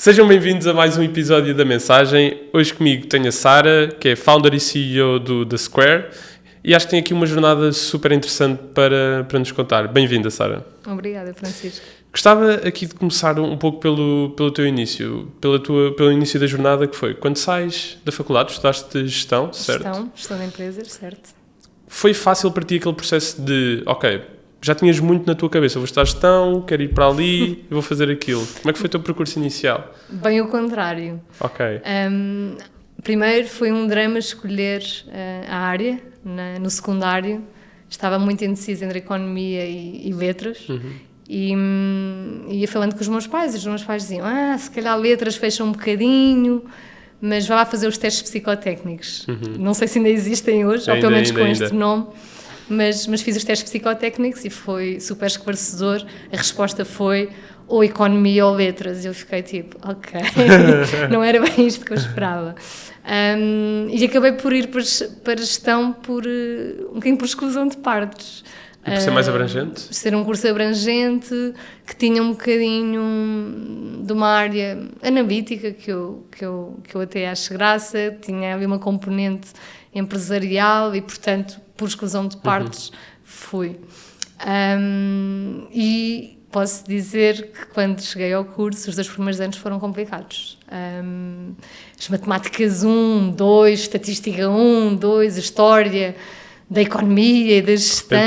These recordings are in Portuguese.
Sejam bem-vindos a mais um episódio da Mensagem. Hoje comigo tenho a Sara, que é founder e CEO do The Square, e acho que tem aqui uma jornada super interessante para nos contar. Bem-vinda, Sara. Obrigada, Francisco. Gostava aqui de começar um pouco pelo teu início, pelo início da jornada, que foi quando sais da faculdade, estudaste gestão, certo? Gestão de empresas, certo. Foi fácil para ti aquele processo de, ok, já tinhas muito na tua cabeça, vou estudar gestão, quero ir para ali, vou fazer aquilo. Como é que foi o teu percurso inicial? Bem o contrário. Ok. Primeiro foi um drama escolher a área, no secundário. Estava muito indecisa entre economia e letras. E ia falando com os meus pais diziam, se calhar letras fecham um bocadinho, mas vá lá fazer os testes psicotécnicos. Não sei se ainda existem hoje, ou pelo menos com este nome. Mas fiz os testes psicotécnicos e foi super esclarecedor. A resposta foi ou economia ou letras. E eu fiquei tipo, ok, não era bem isto que eu esperava. E acabei por ir para gestão um bocadinho por exclusão de partes. E por ser mais abrangente? Ser um curso abrangente, que tinha um bocadinho de uma área analítica que eu até acho graça, tinha ali uma componente empresarial e, portanto, por exclusão de partes, fui. E posso dizer que quando cheguei ao curso, os 2 primeiros anos foram complicados. As matemáticas 1, 2, estatística 1, 2, história da economia e da gestão,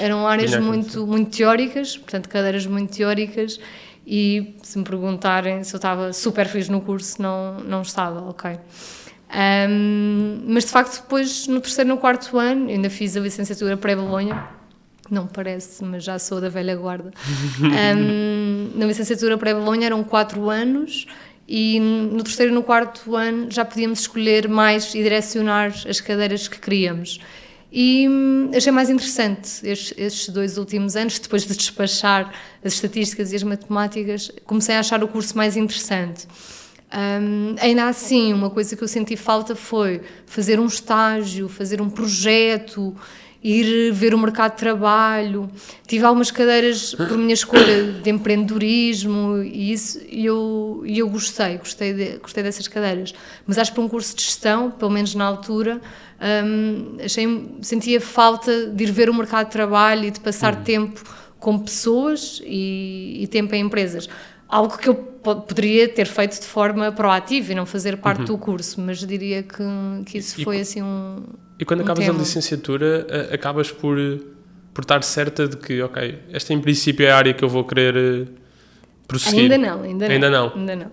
eram áreas muito teóricas, portanto, cadeiras muito teóricas, e se me perguntarem se eu estava super feliz no curso, não estava, ok. Mas de facto depois no 3º e no 4º ano ainda fiz a licenciatura pré-Bolonha, não parece, mas já sou da velha guarda. Na licenciatura pré-Bolonha eram 4 anos e no 3º e no 4º ano já podíamos escolher mais e direcionar as cadeiras que queríamos. E achei mais interessante estes 2 últimos anos, depois de despachar as estatísticas e as matemáticas, comecei a achar o curso mais interessante. Ainda assim, uma coisa que eu senti falta foi fazer um estágio, fazer um projeto, ir ver o mercado de trabalho. Tive algumas cadeiras por minha escolha de empreendedorismo e isso, e eu gostei dessas cadeiras. Mas acho que para um curso de gestão, pelo menos na altura, sentia falta de ir ver o mercado de trabalho e de passar tempo com pessoas e tempo em empresas. Algo que eu poderia ter feito de forma proativa e não fazer parte do curso, mas diria que isso foi assim E quando acabas tema. a licenciatura, acabas por estar certa de que, ok, esta em princípio é a área que eu vou querer prosseguir? Ainda não.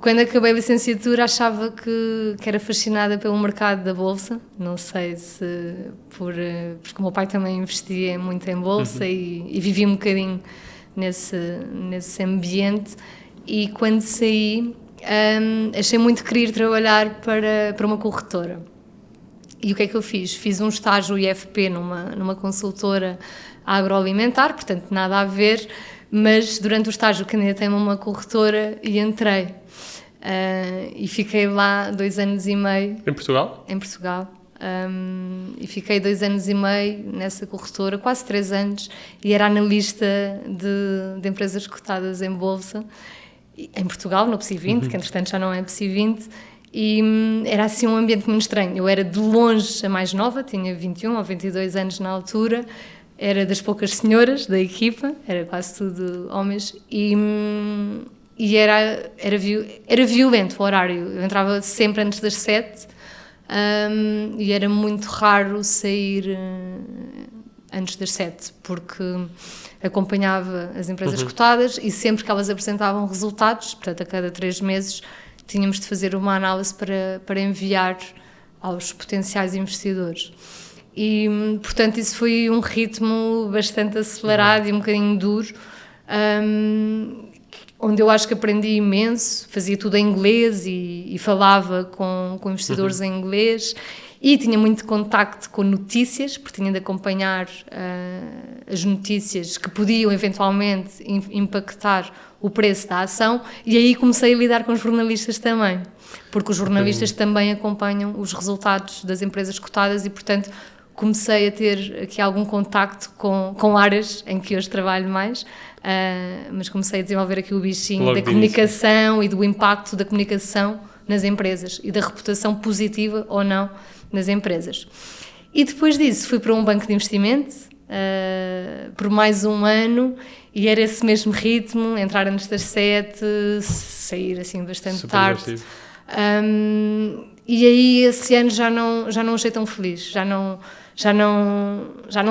Quando acabei a licenciatura achava que era fascinada pelo mercado da bolsa, não sei se porque o meu pai também investia muito em bolsa e vivia um bocadinho nesse ambiente, e quando saí achei muito querer trabalhar para uma corretora. E o que é que eu fiz? Fiz um estágio IFP numa consultora agroalimentar, portanto nada a ver, mas durante o estágio candidatei-me a uma corretora e entrei. E fiquei lá 2 anos e meio. Em Portugal? Em Portugal. E fiquei 2 anos e meio nessa corretora, quase 3 anos, e era analista de empresas cotadas em bolsa, em Portugal, no PSI 20, que entretanto já não é PSI 20, e era assim um ambiente muito estranho. Eu era de longe a mais nova, tinha 21 ou 22 anos na altura, era das poucas senhoras da equipa, era quase tudo homens, e era violento o horário. Eu entrava sempre antes das 7, e era muito raro sair antes das 7, porque acompanhava as empresas cotadas e sempre que elas apresentavam resultados, portanto a cada 3 meses tínhamos de fazer uma análise para enviar aos potenciais investidores. E portanto isso foi um ritmo bastante acelerado e um bocadinho duro, onde eu acho que aprendi imenso, fazia tudo em inglês e falava com investidores em inglês, e tinha muito contacto com notícias, porque tinha de acompanhar as notícias que podiam eventualmente impactar o preço da ação, e aí comecei a lidar com os jornalistas também, porque os jornalistas também acompanham os resultados das empresas cotadas e, portanto, comecei a ter aqui algum contacto com áreas em que hoje trabalho mais, mas comecei a desenvolver aqui o bichinho Logo da de comunicação e do impacto da comunicação nas empresas e da reputação positiva ou não nas empresas. E depois disso fui para um banco de investimento por mais um ano e era esse mesmo ritmo, entrar antes das 7, sair assim bastante Super tarde. E aí esse ano já não achei tão feliz, já não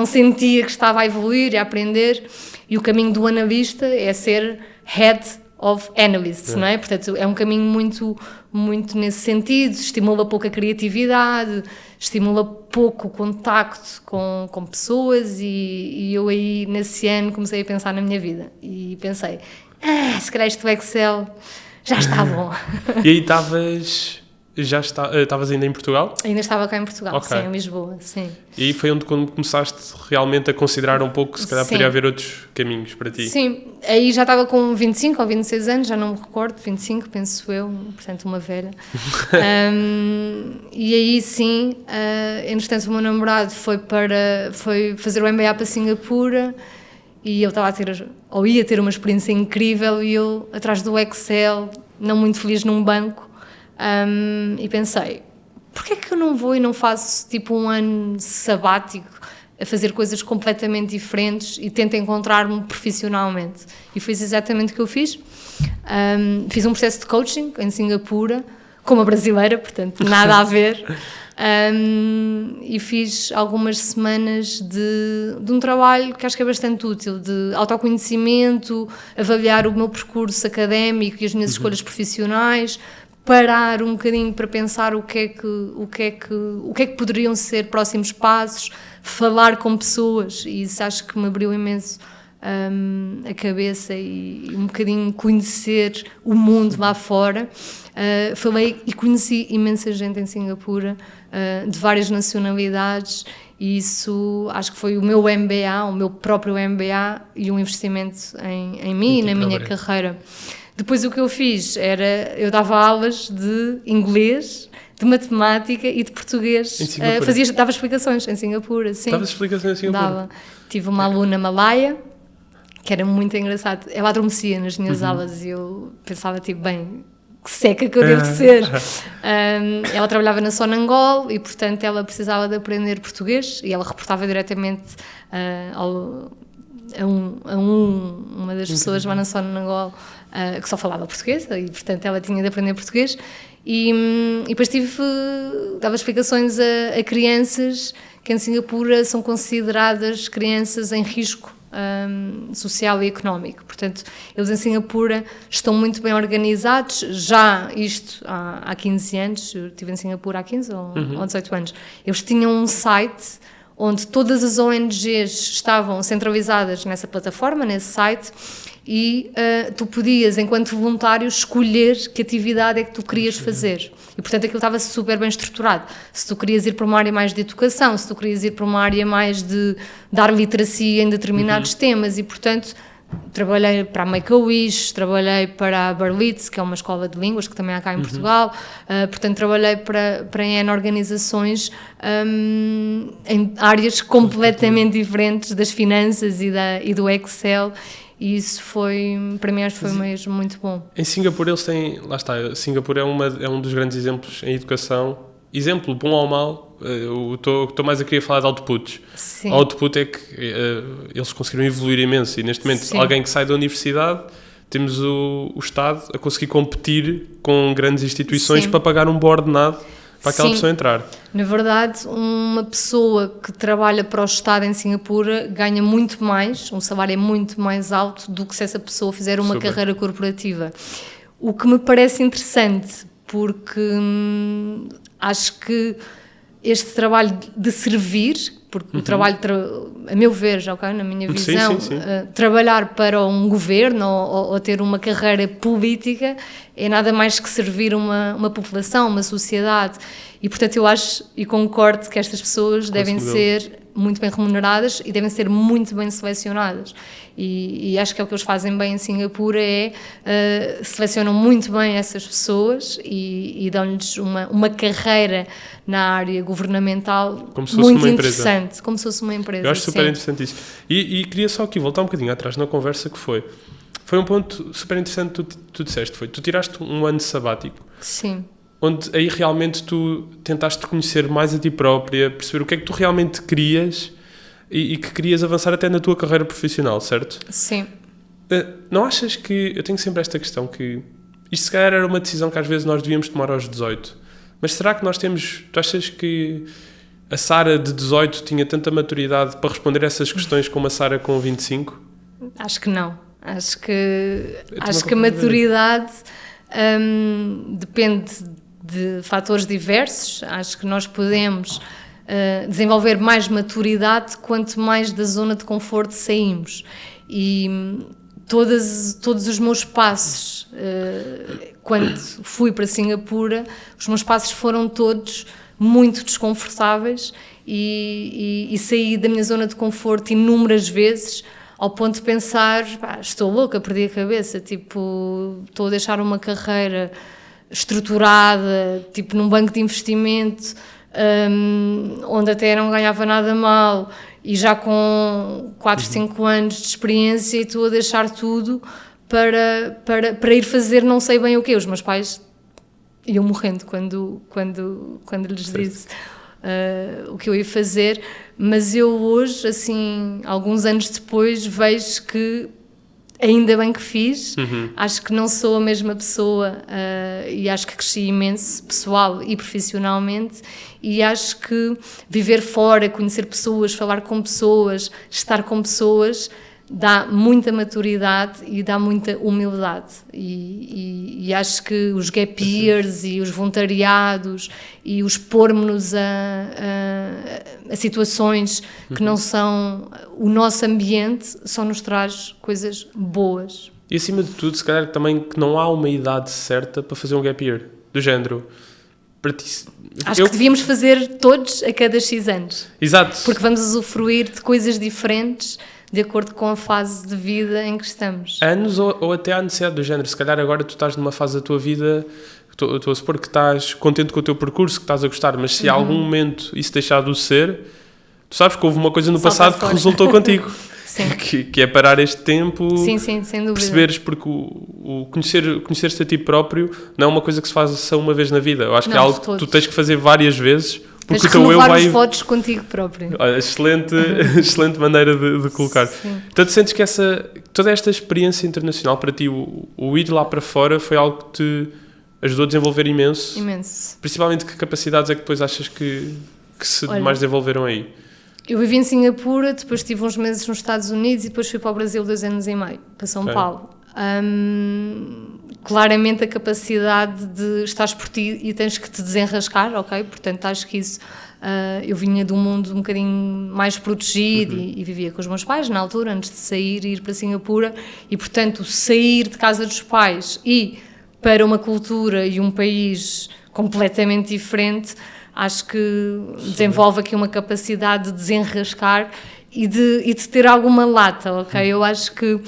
sentia que estava a evoluir e a aprender, e o caminho do analista é ser Head of Analysts, não é? Portanto, é um caminho muito, muito nesse sentido, estimula pouco a criatividade, estimula pouco o contacto com pessoas, e eu aí nesse ano comecei a pensar na minha vida e pensei, se calhar isto do Excel já está bom. E aí estavas ainda em Portugal? Ainda estava cá em Portugal, Okay. sim, em Lisboa, sim. E aí foi onde quando começaste realmente a considerar um pouco, se calhar poderia haver outros caminhos para ti. Sim, aí já estava com 25 ou 26 anos, já não me recordo, 25 penso eu, portanto uma velha. E aí sim, entretanto o meu namorado foi fazer o MBA para Singapura, e eu ia ter uma experiência incrível, e eu atrás do Excel, não muito feliz num banco, e pensei, porquê é que eu não vou e não faço tipo um ano sabático a fazer coisas completamente diferentes e tento encontrar-me profissionalmente? E foi exatamente o que eu fiz. Fiz um processo de coaching em Singapura, com uma brasileira, portanto nada a ver, e fiz algumas semanas de um trabalho que acho que é bastante útil, de autoconhecimento, avaliar o meu percurso académico e as minhas escolhas profissionais, parar um bocadinho para pensar o que é que poderiam ser próximos passos, falar com pessoas, e isso acho que me abriu imenso a cabeça, e um bocadinho conhecer o mundo lá fora. Falei e conheci imensa gente em Singapura, de várias nacionalidades, e isso acho que foi o meu MBA, o meu próprio MBA, e um investimento em mim e na minha carreira. Depois o que eu fiz eu dava aulas de inglês, de matemática e de português. Em Singapura? Dava explicações em Singapura, sim. Davas explicações em Singapura? Dava. Tive uma aluna malaia, que era muito engraçado. Ela adormecia nas minhas aulas, e eu pensava, tipo, bem, que seca que eu devo ser. Ela trabalhava na Sonangol, e portanto ela precisava de aprender português, e ela reportava diretamente uma das pessoas lá na Sonangol, que só falava português, e portanto ela tinha de aprender português, e depois dava explicações a crianças que em Singapura são consideradas crianças em risco social e económico. Portanto, eles em Singapura estão muito bem organizados, já isto há 15 anos, eu estive em Singapura há 15 ou 18 anos, eles tinham um site onde todas as ONGs estavam centralizadas nessa plataforma, nesse site, e tu podias, enquanto voluntário, escolher que atividade é que tu querias fazer. E, portanto, aquilo estava super bem estruturado. Se tu querias ir para uma área mais de educação, se tu querias ir para uma área mais de dar literacia em determinados temas, e, portanto, trabalhei para a Make-A-Wish, trabalhei para a Berlitz, que é uma escola de línguas que também há cá em Portugal, portanto trabalhei para N organizações em áreas completamente diferentes das finanças e do Excel, e isso para mim acho que foi mesmo muito bom. Em Singapura eles têm, lá está, Singapura é um dos grandes exemplos em educação. Exemplo, bom ou mau, estou mais a querer falar de outputs. Sim. O output é que eles conseguiram evoluir imenso, e neste momento alguém que sai da universidade, temos o Estado a conseguir competir com grandes instituições para pagar um bom ordenado para aquela pessoa entrar. Na verdade, uma pessoa que trabalha para o Estado em Singapura ganha muito mais, um salário é muito mais alto do que se essa pessoa fizer uma carreira corporativa. O que me parece interessante, porque acho que este trabalho de servir, porque o trabalho, a meu ver, okay, na minha visão, sim. Trabalhar para um governo ou ter uma carreira política é nada mais que servir uma população, uma sociedade, e portanto eu acho e concordo que estas pessoas devem ser muito bem remuneradas e devem ser muito bem selecionadas. E acho que é o que eles fazem bem em Singapura, selecionam muito bem essas pessoas e dão-lhes uma carreira na área governamental muito interessante, como se fosse uma empresa. Eu acho super interessante isso. E queria só aqui voltar um bocadinho atrás na conversa que foi um ponto super interessante que tu disseste, tu tiraste um ano sabático. Sim. Onde aí realmente tu tentaste conhecer mais a ti própria, perceber o que é que tu realmente querias e que querias avançar até na tua carreira profissional, certo? Sim. Não achas que... Eu tenho sempre esta questão que... Isto se calhar era uma decisão que às vezes nós devíamos tomar aos 18. Mas será que nós temos... Tu achas que a Sara de 18 tinha tanta maturidade para responder a essas questões como a Sara com 25? Acho que não. Acho que a maturidade depende de fatores diversos. Acho que nós podemos desenvolver mais maturidade quanto mais da zona de conforto saímos. E todos os meus passos, quando fui para Singapura, os meus passos foram todos muito desconfortáveis e saí da minha zona de conforto inúmeras vezes, ao ponto de pensar, estou louca, perdi a cabeça, tipo, estou a deixar uma carreira estruturada, tipo num banco de investimento, onde até não ganhava nada mal, e já com 4, 5 anos de experiência, e estou a deixar tudo para ir fazer não sei bem o quê. Os meus pais iam morrendo quando lhes disse o que eu ia fazer, mas eu hoje, assim, alguns anos depois, vejo que ainda bem que fiz. Acho que não sou a mesma pessoa e acho que cresci imenso, pessoal e profissionalmente, e acho que viver fora, conhecer pessoas, falar com pessoas, estar com pessoas, dá muita maturidade e dá muita humildade, e acho que os gap years e os voluntariados e os pormos-nos a situações que não são o nosso ambiente só nos traz coisas boas. E acima de tudo, se calhar também que não há uma idade certa para fazer um gap year, do género. Para ti, acho que devíamos fazer todos a cada X anos. Exato. Porque vamos usufruir de coisas diferentes de acordo com a fase de vida em que estamos. Anos ou até à necessidade do género. Se calhar agora tu estás numa fase da tua vida, estou a supor que estás contente com o teu percurso, que estás a gostar, mas se a algum momento isso deixar de o ser, tu sabes que houve uma coisa no passado que resultou contigo. Sim. Que é parar este tempo, sim, sem dúvida. Perceberes, porque o conhecer-te a ti próprio não é uma coisa que se faz só uma vez na vida. Eu acho que é algo que tu tens que fazer várias vezes, porque o teu eu vai... os votos contigo próprio. Olha, excelente maneira de colocar. Sim. Então, tu sentes que toda esta experiência internacional para ti, o ir lá para fora, foi algo que te ajudou a desenvolver imenso? Imenso. Principalmente, que capacidades é que depois achas que se mais desenvolveram aí? Eu vivi em Singapura, depois estive uns meses nos Estados Unidos e depois fui para o Brasil 2 anos e meio, para São Paulo. Claramente a capacidade de estares por ti e tens que te desenrascar, ok? Portanto, acho que isso... eu vinha de um mundo um bocadinho mais protegido e vivia com os meus pais na altura, antes de sair e ir para Singapura, e portanto sair de casa dos pais e para uma cultura e um país completamente diferente, acho que desenvolve aqui uma capacidade de desenrascar e de ter alguma lata, ok? Eu acho que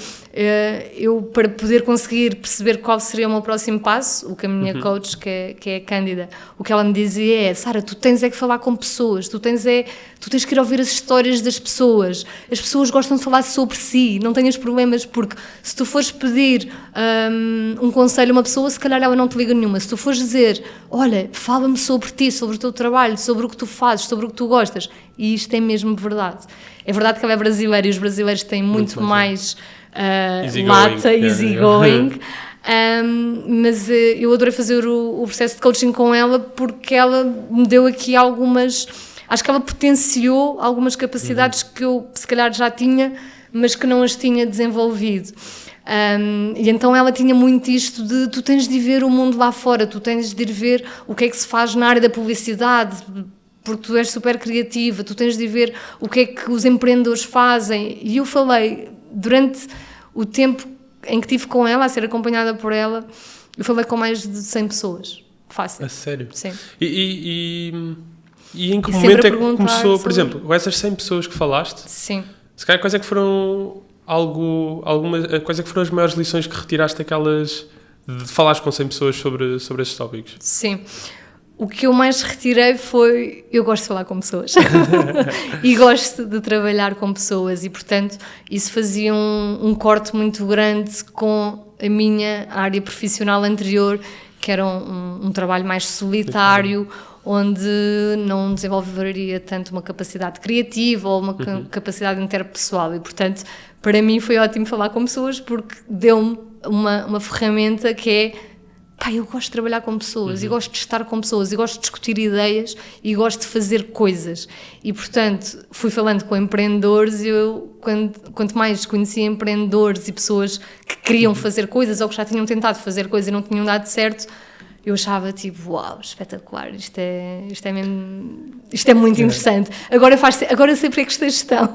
eu, para poder conseguir perceber qual seria o meu próximo passo, o que a minha coach, que é a Cândida, o que ela me dizia é: Sara, tu tens que falar com pessoas, tu tens que ir ouvir as histórias das pessoas, as pessoas gostam de falar sobre si, não tenhas problemas, porque se tu fores pedir um conselho a uma pessoa, se calhar ela não te liga nenhuma. Se tu fores dizer: olha, fala-me sobre ti, sobre o teu trabalho, sobre o que tu fazes, sobre o que tu gostas, e isto é mesmo verdade. É verdade que ela é brasileira e os brasileiros têm muito mais lata, easygoing, mas eu adorei fazer o processo de coaching com ela, porque ela me deu aqui algumas... Acho que ela potenciou algumas capacidades que eu se calhar já tinha, mas que não as tinha desenvolvido. E então ela tinha muito isto de: tu tens de ir ver o mundo lá fora, tu tens de ir ver o que é que se faz na área da publicidade, porque tu és super criativa, tu tens de ver o que é que os empreendedores fazem. E eu falei, durante o tempo em que estive com ela, a ser acompanhada por ela, eu falei com mais de 100 pessoas. Fácil. A sério? Sim. E em que momento é que começou, por exemplo, com essas 100 pessoas que falaste? Sim. Se calhar, quais é que foram quais é que foram as maiores lições que retiraste daquelas de falares com 100 pessoas sobre esses tópicos? Sim. O que eu mais retirei foi, eu gosto de falar com pessoas e gosto de trabalhar com pessoas e, portanto, isso fazia um corte muito grande com a minha área profissional anterior, que era um trabalho mais solitário, onde não desenvolveria tanto uma capacidade criativa ou uma capacidade interpessoal e, portanto, para mim foi ótimo falar com pessoas porque deu-me uma ferramenta que é eu gosto de trabalhar com pessoas e gosto de estar com pessoas e gosto de discutir ideias e gosto de fazer coisas e, portanto, fui falando com empreendedores e eu, quanto mais conhecia empreendedores e pessoas que queriam fazer coisas ou que já tinham tentado fazer coisas e não tinham dado certo, eu achava tipo, uau, espetacular, isto é muito interessante. Agora sei porque é que estão.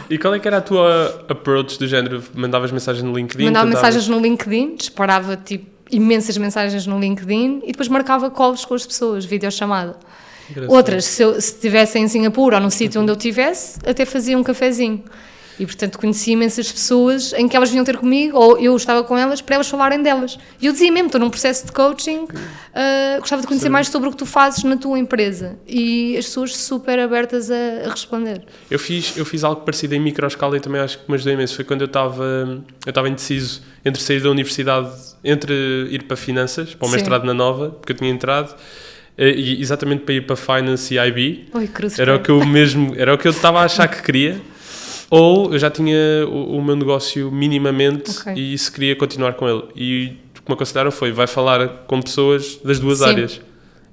E qual é que era a tua approach do género? Mandavas mensagens no LinkedIn? Mandava mensagens no LinkedIn, disparava tipo imensas mensagens no LinkedIn e depois marcava calls com as pessoas, videochamada. Outras, se estivesse em Singapura ou num sítio onde eu estivesse, até fazia um cafezinho. E, portanto, conheci imensas pessoas em que elas vinham ter comigo, ou eu estava com elas, para elas falarem delas. E eu dizia mesmo, estou num processo de coaching, gostava de conhecer mais sobre o que tu fazes na tua empresa. E as pessoas super abertas a responder. Eu fiz algo parecido em microescala e também acho que me ajudou imenso. Foi quando eu estava indeciso entre sair da universidade, entre ir para finanças, para o mestrado na Nova, porque eu tinha entrado, e exatamente para ir para finance e IB. Oi, era o que eu estava a achar que queria. Ou eu já tinha o meu negócio minimamente e se queria continuar com ele. E o que me aconselharam foi, vai falar com pessoas das duas áreas.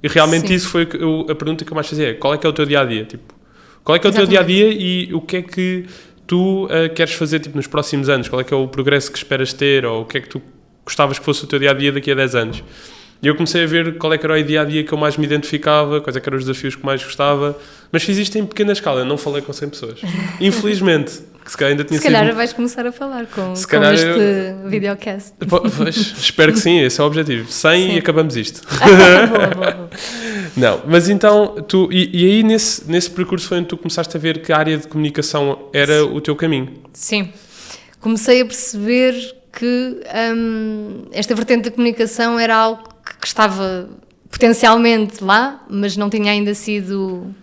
E realmente isso foi a pergunta que eu mais fazia. Qual é que é o teu dia-a-dia? Tipo, qual é que é o teu dia-a-dia e o que é que tu queres fazer tipo, nos próximos anos? Qual é que é o progresso que esperas ter? Ou o que é que tu gostavas que fosse o teu dia-a-dia daqui a 10 anos? E eu comecei a ver qual é que era o dia-a-dia que eu mais me identificava, quais é que eram os desafios que mais gostava, mas fiz isto em pequena escala, não falei com 100 pessoas. Infelizmente, que se calhar ainda tinha sido... Se calhar vais começar a falar com este videocast. Pois, espero que sim, esse é o objetivo. 100 e acabamos isto. Boa. Não, mas então, e aí nesse percurso foi onde tu começaste a ver que a área de comunicação era o teu caminho? Sim, comecei a perceber que esta vertente da comunicação era algo que estava potencialmente lá, mas não tinha ainda sido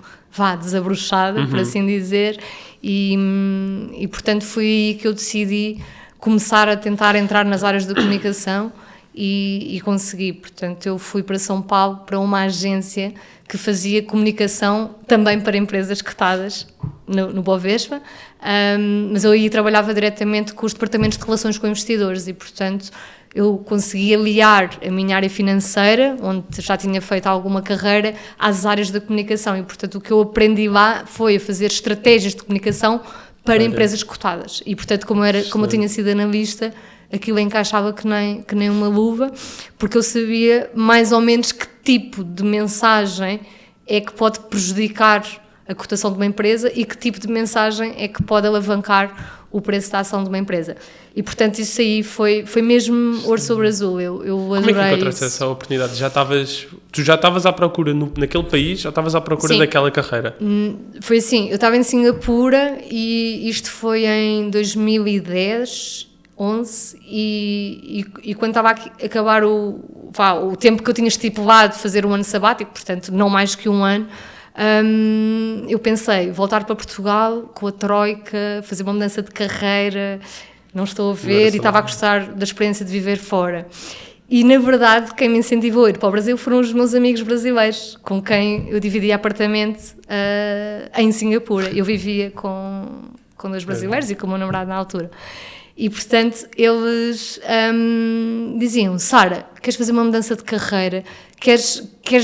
desabrochada, por assim dizer, e portanto foi aí que eu decidi começar a tentar entrar nas áreas da comunicação e consegui. Portanto, eu fui para São Paulo para uma agência que fazia comunicação também para empresas cotadas no Bovespa, mas eu aí trabalhava diretamente com os departamentos de relações com investidores e, portanto, eu consegui aliar a minha área financeira, onde já tinha feito alguma carreira, às áreas da comunicação e, portanto, o que eu aprendi lá foi a fazer estratégias de comunicação para empresas cotadas e, portanto, como eu tinha sido analista, aquilo encaixava que nem uma luva, porque eu sabia mais ou menos que tipo de mensagem é que pode prejudicar a cotação de uma empresa e que tipo de mensagem é que pode alavancar o preço da ação de uma empresa. E, portanto, isso aí foi mesmo ouro sobre azul. Eu adorei. Como é que encontraste essa oportunidade? Tu já estavas à procura naquele país, já estavas à procura daquela carreira? Foi assim, eu estava em Singapura e isto foi em 2010, 11, e quando estava a acabar o tempo que eu tinha estipulado de fazer um ano sabático, portanto, não mais que um ano, eu pensei, voltar para Portugal com a Troika, fazer uma mudança de carreira, não estou a ver, e estava a gostar da experiência de viver fora. E, na verdade, quem me incentivou a ir para o Brasil foram os meus amigos brasileiros, com quem eu dividia apartamento em Singapura. Eu vivia com 2 brasileiros e com o meu namorado na altura. E, portanto, eles diziam, Sara, queres fazer uma mudança de carreira? Queres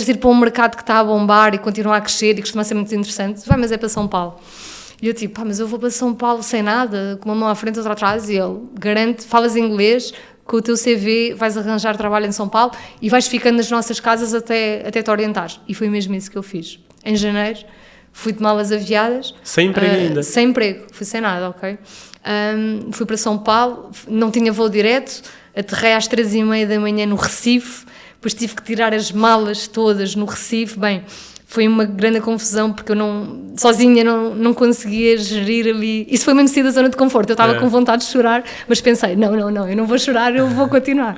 ir para um mercado que está a bombar e continuar a crescer e que costuma ser muito interessante? Vai, mas é para São Paulo. E eu tipo, mas eu vou para São Paulo sem nada, com uma mão à frente e outra atrás, e ele, garante, falas inglês, com o teu CV vais arranjar trabalho em São Paulo e vais ficando nas nossas casas até te orientar. E foi mesmo isso que eu fiz. Em janeiro, fui de malas aviadas. Sem emprego ainda? Sem emprego, fui sem nada, ok? Fui para São Paulo, não tinha voo direto, aterrei às 3h30 da manhã no Recife, depois tive que tirar as malas todas no Recife. Bem, foi uma grande confusão, porque eu sozinha não conseguia gerir ali. Isso foi mesmo sair da zona de conforto. Eu estava com vontade de chorar, mas pensei, não, eu não vou chorar, eu vou continuar.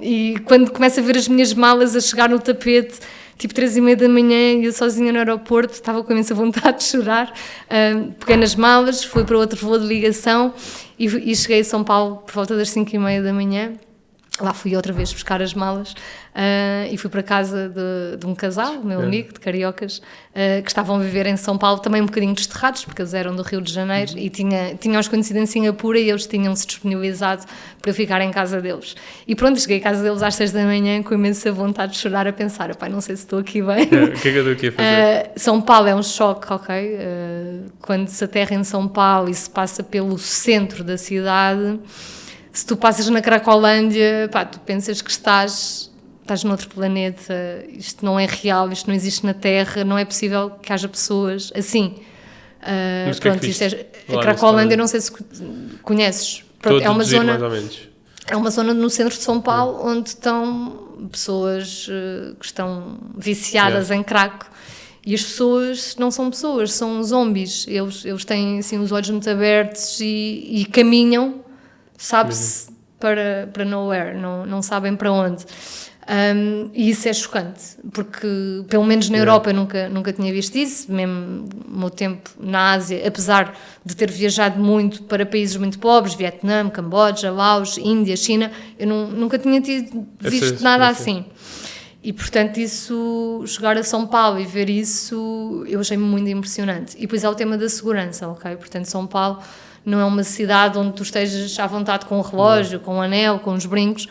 E quando começo a ver as minhas malas a chegar no tapete, tipo 3h30 da manhã, e eu sozinha no aeroporto, estava com imensa vontade de chorar. Peguei nas malas, fui para outro voo de ligação e cheguei a São Paulo por volta das 5h30 da manhã. Lá fui outra vez buscar as malas e fui para casa de um casal, meu amigo, de cariocas, que estavam a viver em São Paulo, também um bocadinho desterrados, porque eles eram do Rio de Janeiro e tinham-os conhecido em Singapura e eles tinham-se disponibilizado para eu ficar em casa deles. E pronto, cheguei à casa deles às 6 da manhã com imensa vontade de chorar, a pensar, pai, não sei se estou aqui bem. O que é que eu estou aqui a fazer? São Paulo é um choque, ok? Quando se aterra em São Paulo e se passa pelo centro da cidade... Se tu passas na Cracolândia, pá, tu pensas que estás noutro planeta, isto não é real, isto não existe na Terra, não é possível que haja pessoas assim. Pronto, a Cracolândia, não sei se conheces, pronto, é uma zona, mais ou menos. É uma zona no centro de São Paulo onde estão pessoas que estão viciadas em crack. E as pessoas não são pessoas, são zombies. Eles têm assim, os olhos muito abertos e caminham, sabe-se, para nowhere, não sabem para onde. E isso é chocante, porque pelo menos na Europa eu nunca tinha visto isso, mesmo no meu tempo na Ásia, apesar de ter viajado muito para países muito pobres, Vietnã, Camboja, Laos, Índia, China, eu nunca tinha visto nada assim. E, portanto, chegar a São Paulo e ver isso, eu achei muito impressionante. E depois há o tema da segurança, ok? Portanto, São Paulo não é uma cidade onde tu estejas à vontade com o relógio, com o anel, com os brincos.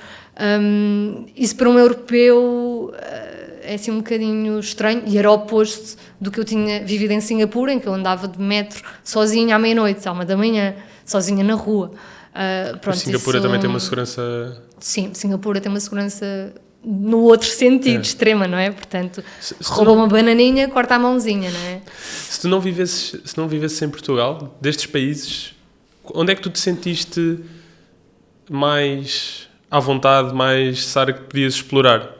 Isso para um europeu é assim um bocadinho estranho, e era o oposto do que eu tinha vivido em Singapura, em que eu andava de metro sozinha à meia-noite, à 1 da manhã, sozinha na rua. Pronto, Singapura também tem uma segurança... Sim, Singapura tem uma segurança no outro sentido, extrema, não é? Portanto, rouba uma bananinha, corta a mãozinha, não é? Se não vivesses em Portugal, destes países, onde é que tu te sentiste mais à vontade, mais, Sara, que podias explorar?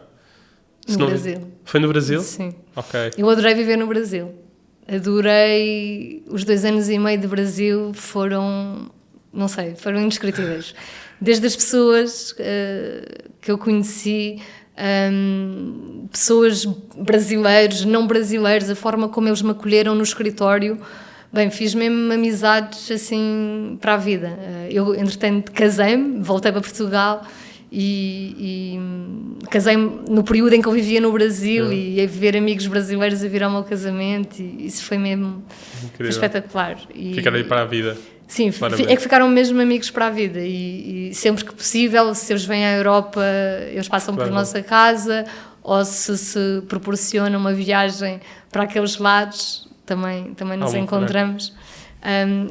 No Brasil. Foi no Brasil? Sim. Ok. Eu adorei viver no Brasil. Adorei... Os 2 anos e meio de Brasil foram indescritíveis. Desde as pessoas que eu conheci, pessoas brasileiros, não brasileiros, a forma como eles me acolheram no escritório. Bem, fiz mesmo amizades assim para a vida. Eu, entretanto, casei-me, voltei para Portugal e casei-me no período em que eu vivia no Brasil e a ver amigos brasileiros a vir ao meu casamento, e isso foi mesmo espetacular. Ficar aí para a vida. Sim, é que ficaram mesmo amigos para a vida, e sempre que possível, se eles vêm à Europa, eles passam por nossa casa, ou se proporciona uma viagem para aqueles lados, também nos encontramos.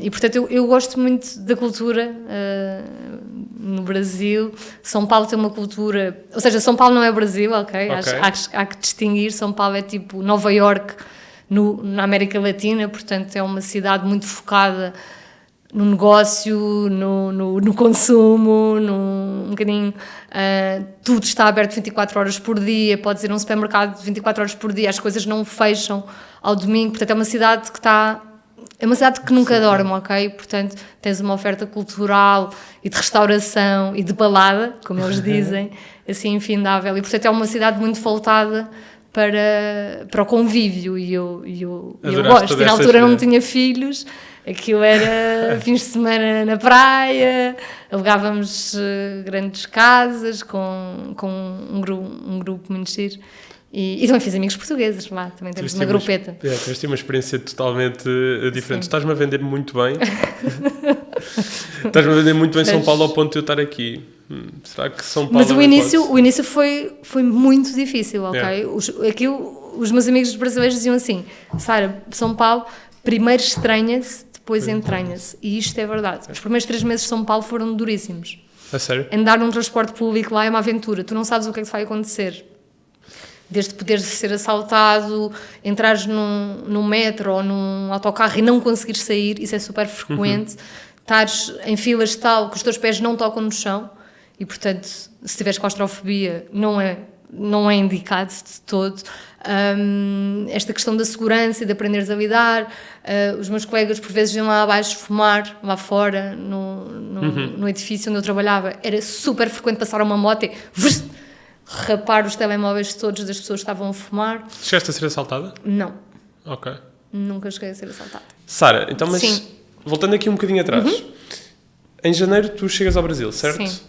E portanto eu gosto muito da cultura no Brasil. São Paulo tem uma cultura, ou seja, São Paulo não é Brasil, ok? Há que distinguir. São Paulo é tipo Nova Iorque na América Latina, portanto é uma cidade muito focada no negócio, no consumo, um bocadinho, tudo está aberto 24 horas por dia, podes ir a um supermercado 24 horas por dia, as coisas não fecham ao domingo, portanto é uma cidade que nunca dorme, ok? Portanto tens uma oferta cultural e de restauração e de balada, como eles dizem, assim infindável, e portanto é uma cidade muito voltada para o convívio, e eu gosto. E na altura não tinha filhos, aquilo era fins de semana na praia, alugávamos grandes casas com um grupo muito giro. E também fiz amigos portugueses lá, também temos uma grupeta. Tens uma experiência totalmente diferente. Estás-me a vender muito bem. Estás-me a vender muito bem São Paulo ao ponto de eu estar aqui. Será que São Paulo... Mas o início foi muito difícil, ok? Os meus amigos brasileiros diziam assim: Sara, São Paulo primeiro estranha-se, depois entranha-se. E isto é verdade. Os primeiros 3 meses de São Paulo foram duríssimos. A sério? Andar num transporte público lá é uma aventura. Tu não sabes o que é que vai acontecer. Desde poderes ser assaltado, entrares num metro ou num autocarro e não conseguires sair, isso é super frequente. Estares em filas tal que os teus pés não tocam no chão e, portanto, se tiveres claustrofobia, não é não é indicado de todo. Esta questão da segurança e de aprenderes a lidar, os meus colegas por vezes iam lá abaixo fumar, lá fora, no edifício onde eu trabalhava, era super frequente passar uma moto e rapar os telemóveis todos das pessoas que estavam a fumar. Chegaste a ser assaltada? Não. Ok. Nunca cheguei a ser assaltada. Sara, então, mas Sim. voltando aqui um bocadinho atrás, em janeiro tu chegas ao Brasil, certo? Sim.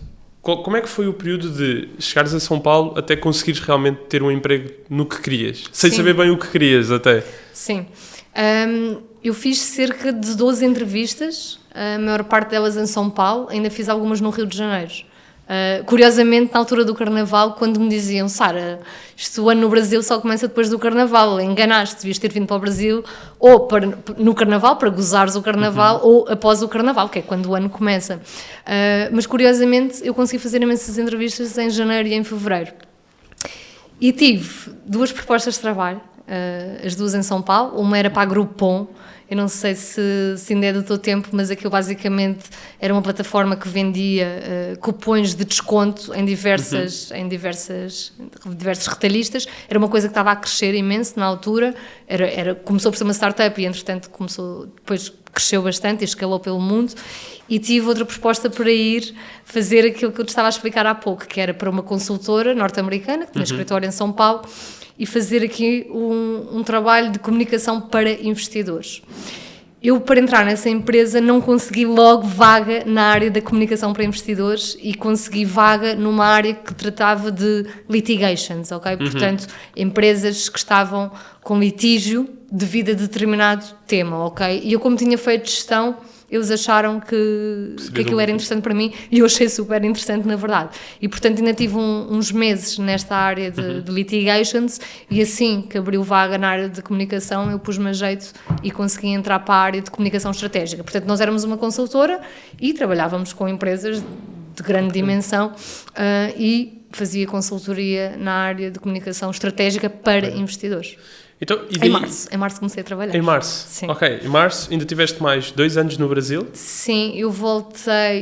Como é que foi o período de chegares a São Paulo até conseguires realmente ter um emprego no que querias? Sem saber bem o que querias até. Sim. Eu fiz cerca de 12 entrevistas, a maior parte delas em São Paulo, ainda fiz algumas no Rio de Janeiro. Curiosamente, na altura do Carnaval, quando me diziam, Sara, o ano no Brasil só começa depois do Carnaval, enganaste, devias ter vindo para o Brasil ou no Carnaval, para gozares o Carnaval, ou após o Carnaval, que é quando o ano começa. Mas, curiosamente, eu consegui fazer imensas entrevistas em janeiro e em fevereiro. E tive 2 propostas de trabalho, as 2 em São Paulo, uma era para a Groupon. Eu não sei se ainda é do teu tempo, mas aquilo basicamente era uma plataforma que vendia cupons de desconto em diversos retalhistas. Era uma coisa que estava a crescer imenso na altura. Começou por ser uma startup e, entretanto, depois cresceu bastante e escalou pelo mundo. E tive outra proposta para ir fazer aquilo que eu te estava a explicar há pouco, que era para uma consultora norte-americana, que tinha escritório em São Paulo, e fazer aqui um trabalho de comunicação para investidores. Eu, para entrar nessa empresa, não consegui logo vaga na área da comunicação para investidores e consegui vaga numa área que tratava de litigations, ok? Portanto, empresas que estavam com litígio devido a determinado tema, ok? E eu, como tinha feito gestão, eles acharam que aquilo era interessante para mim e eu achei super interessante, na verdade. E, portanto, ainda tive uns meses nesta área de litigations e assim que abriu vaga na área de comunicação, eu pus-me a jeito e consegui entrar para a área de comunicação estratégica. Portanto, nós éramos uma consultora e trabalhávamos com empresas de grande dimensão e fazia consultoria na área de comunicação estratégica para investidores. Então, Em março comecei a trabalhar. Em março? Sim. Ok, em março ainda tiveste mais 2 anos no Brasil? Sim, eu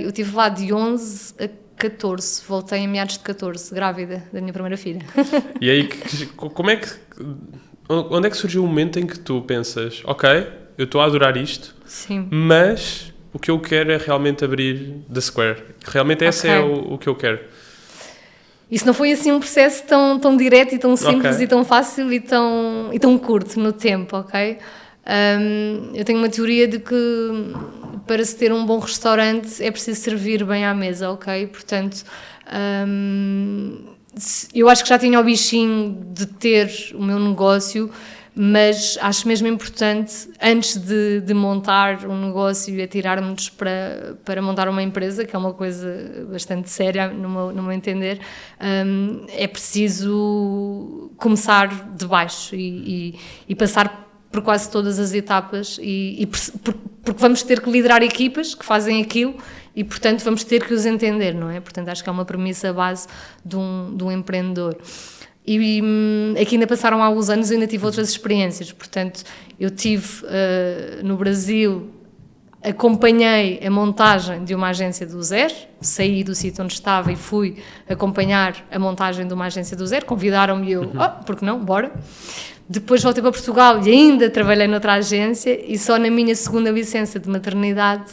estive lá de 11 a 14, voltei em meados de 14, grávida da minha primeira filha. E aí, onde é que surgiu o momento em que tu pensas, ok, eu estou a adorar isto, Sim. mas o que eu quero é realmente abrir The Square, realmente esse é o que eu quero. Isso não foi assim um processo tão direto e tão simples e tão fácil e tão curto no tempo, ok? Eu tenho uma teoria de que para se ter um bom restaurante é preciso servir bem à mesa, ok? Portanto, eu acho que já tinha o bichinho de ter o meu negócio, mas acho mesmo importante, antes de montar um negócio e atirar-nos para montar uma empresa, que é uma coisa bastante séria no meu entender, é preciso começar de baixo e passar por quase todas as etapas, porque vamos ter que liderar equipas que fazem aquilo e, portanto, vamos ter que os entender, não é? Portanto, acho que é uma premissa base de um empreendedor. E aqui ainda passaram alguns anos e ainda tive outras experiências. Portanto, eu tive no Brasil, acompanhei a montagem de uma agência do zero, saí do sítio onde estava e fui acompanhar a montagem de uma agência do zero, convidaram-me e eu, porque não, bora. Depois voltei para Portugal e ainda trabalhei noutra agência e só na minha segunda licença de maternidade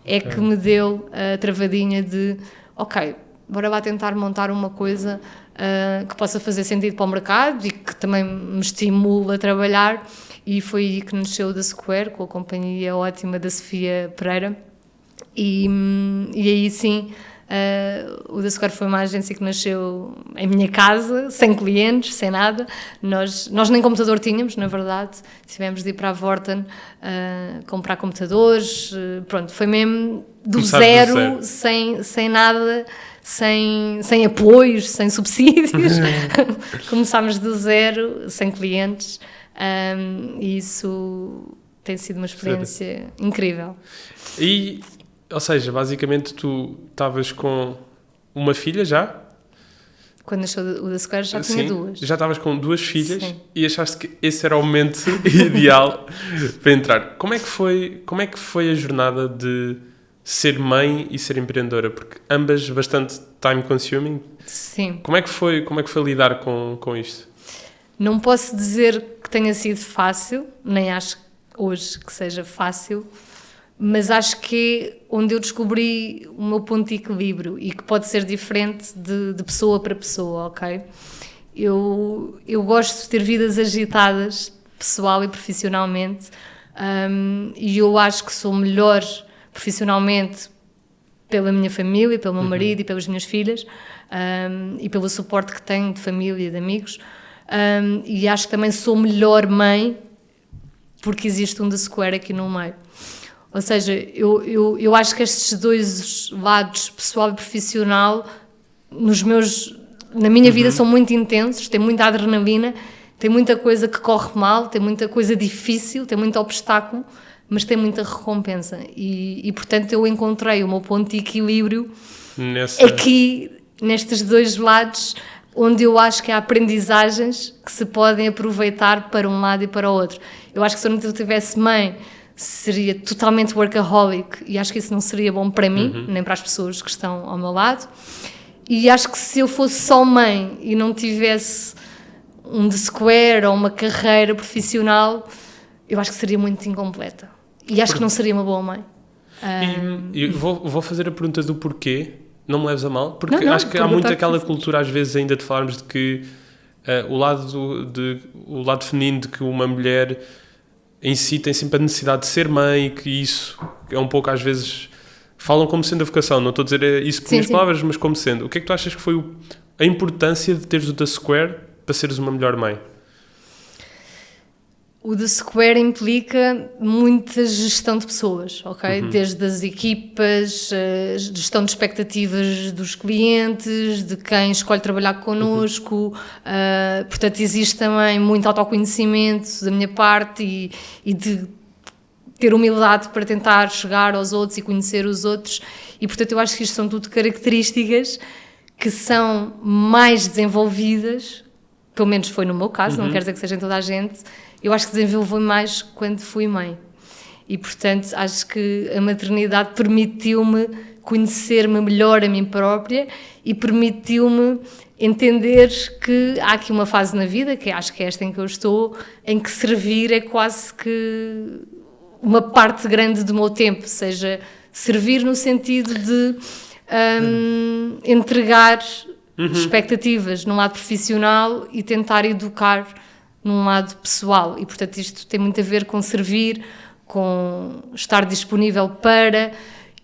é que me deu a travadinha de, ok, bora lá tentar montar uma coisa que possa fazer sentido para o mercado e que também me estimule a trabalhar, e foi aí que nasceu o The Square, com a companhia ótima da Sofia Pereira, e aí sim, o The Square foi uma agência que nasceu em minha casa, sem clientes, sem nada, nós nem computador tínhamos, na verdade, tivemos de ir para a Vorten comprar computadores, pronto, foi mesmo do zero, sem nada, sem apoios, sem subsídios, começámos do zero, sem clientes, e isso tem sido uma experiência incrível. E, ou seja, basicamente tu estavas com uma filha já? Quando nasceu o The Square já tinha 2. Já estavas com 2 filhas. Sim. E achaste que esse era o momento ideal para entrar. Como é que foi a jornada de ser mãe e ser empreendedora? Porque ambas bastante time consuming. Sim. Como é que foi lidar com isto? Não posso dizer que tenha sido fácil, nem acho hoje que seja fácil, mas acho que é onde eu descobri o meu ponto de equilíbrio e que pode ser diferente de pessoa para pessoa, ok? Eu gosto de ter vidas agitadas, pessoal e profissionalmente, e eu acho que sou melhor profissionalmente pela minha família, pelo meu marido e pelas minhas filhas, e pelo suporte que tenho de família e de amigos, e acho que também sou melhor mãe porque existe um The Square aqui no meio. Ou seja, eu acho que estes dois lados, pessoal e profissional, na minha vida são muito intensos, tem muita adrenalina, tem muita coisa que corre mal, tem muita coisa difícil, tem muito obstáculo, mas tem muita recompensa. E portanto, eu encontrei o meu ponto de equilíbrio aqui, nestes dois lados, onde eu acho que há aprendizagens que se podem aproveitar para um lado e para o outro. Eu acho que se eu não tivesse mãe, seria totalmente workaholic, e acho que isso não seria bom para mim, nem para as pessoas que estão ao meu lado. E acho que se eu fosse só mãe e não tivesse um The Square ou uma carreira profissional, eu acho que seria muito incompleta. E acho que não seria uma boa mãe. E vou fazer a pergunta do porquê, não me leves a mal, porque acho que há muito aquela cultura às vezes ainda de falarmos de que o lado feminino, de que uma mulher em si tem sempre a necessidade de ser mãe, e que isso é um pouco às vezes... Falam como sendo a vocação, não estou a dizer isso por minhas palavras, mas como sendo. O que é que tu achas que foi a importância de teres o The Square para seres uma melhor mãe? O The Square implica muita gestão de pessoas, ok? Desde as equipas, gestão de expectativas dos clientes, de quem escolhe trabalhar connosco, portanto existe também muito autoconhecimento da minha parte e de ter humildade para tentar chegar aos outros e conhecer os outros, e portanto eu acho que isto são tudo características que são mais desenvolvidas, pelo menos foi no meu caso, não quer dizer que seja em toda a gente, eu acho que desenvolvi mais quando fui mãe. E portanto acho que a maternidade permitiu-me conhecer-me melhor a mim própria e permitiu-me entender que há aqui uma fase na vida, que acho que é esta em que eu estou, em que servir é quase que uma parte grande do meu tempo, seja servir no sentido de entregar expectativas num lado profissional e tentar educar num lado pessoal. E, portanto, isto tem muito a ver com servir, com estar disponível para...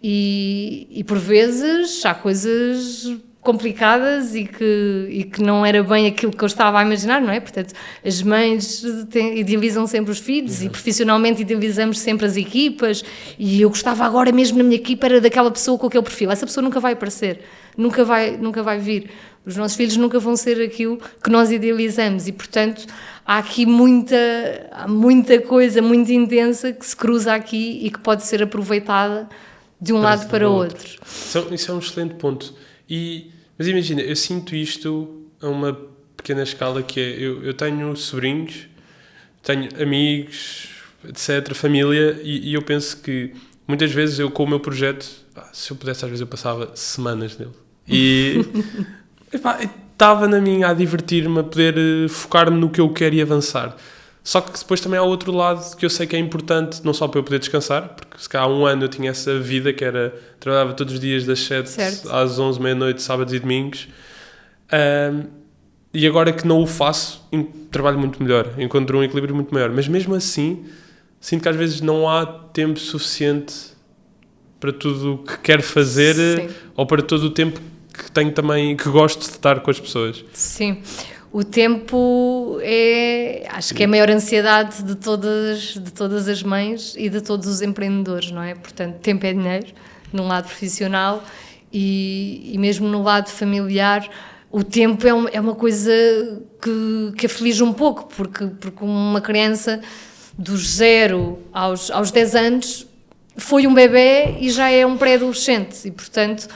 E por vezes há coisas complicadas e que não era bem aquilo que eu estava a imaginar, não é? Portanto, as mães idealizam sempre os filhos e profissionalmente idealizamos sempre as equipas, e eu gostava agora mesmo na minha equipa era daquela pessoa com aquele perfil. Essa pessoa nunca vai aparecer, nunca vai vir. Os nossos filhos nunca vão ser aquilo que nós idealizamos, e portanto há aqui muita coisa muito intensa que se cruza aqui e que pode ser aproveitada de um lado para o outro. Isso é um excelente ponto. Mas imagina, eu sinto isto a uma pequena escala, que é, eu tenho sobrinhos, tenho amigos, etc., família, e eu penso que muitas vezes eu com o meu projeto, se eu pudesse às vezes eu passava semanas nele. E estava na minha a divertir-me, a poder focar-me no que eu quero e avançar. Só que depois também há outro lado que eu sei que é importante, não só para eu poder descansar, porque se cá há um ano eu tinha essa vida que era, trabalhava todos os dias das 7 às 11, meia-noite, sábados e domingos, e agora que não o faço, trabalho muito melhor, encontro um equilíbrio muito maior, mas mesmo assim, sinto que às vezes não há tempo suficiente para tudo o que quero fazer, ou para todo o tempo que tenho também, que gosto de estar com as pessoas. Sim. O tempo acho que é a maior ansiedade de todas as mães e de todos os empreendedores, não é? Portanto, tempo é dinheiro, num lado profissional e mesmo no lado familiar. O tempo é uma coisa que aflige um pouco, porque uma criança dos 0 aos 10 anos foi um bebê e já é um pré-adolescente, e portanto...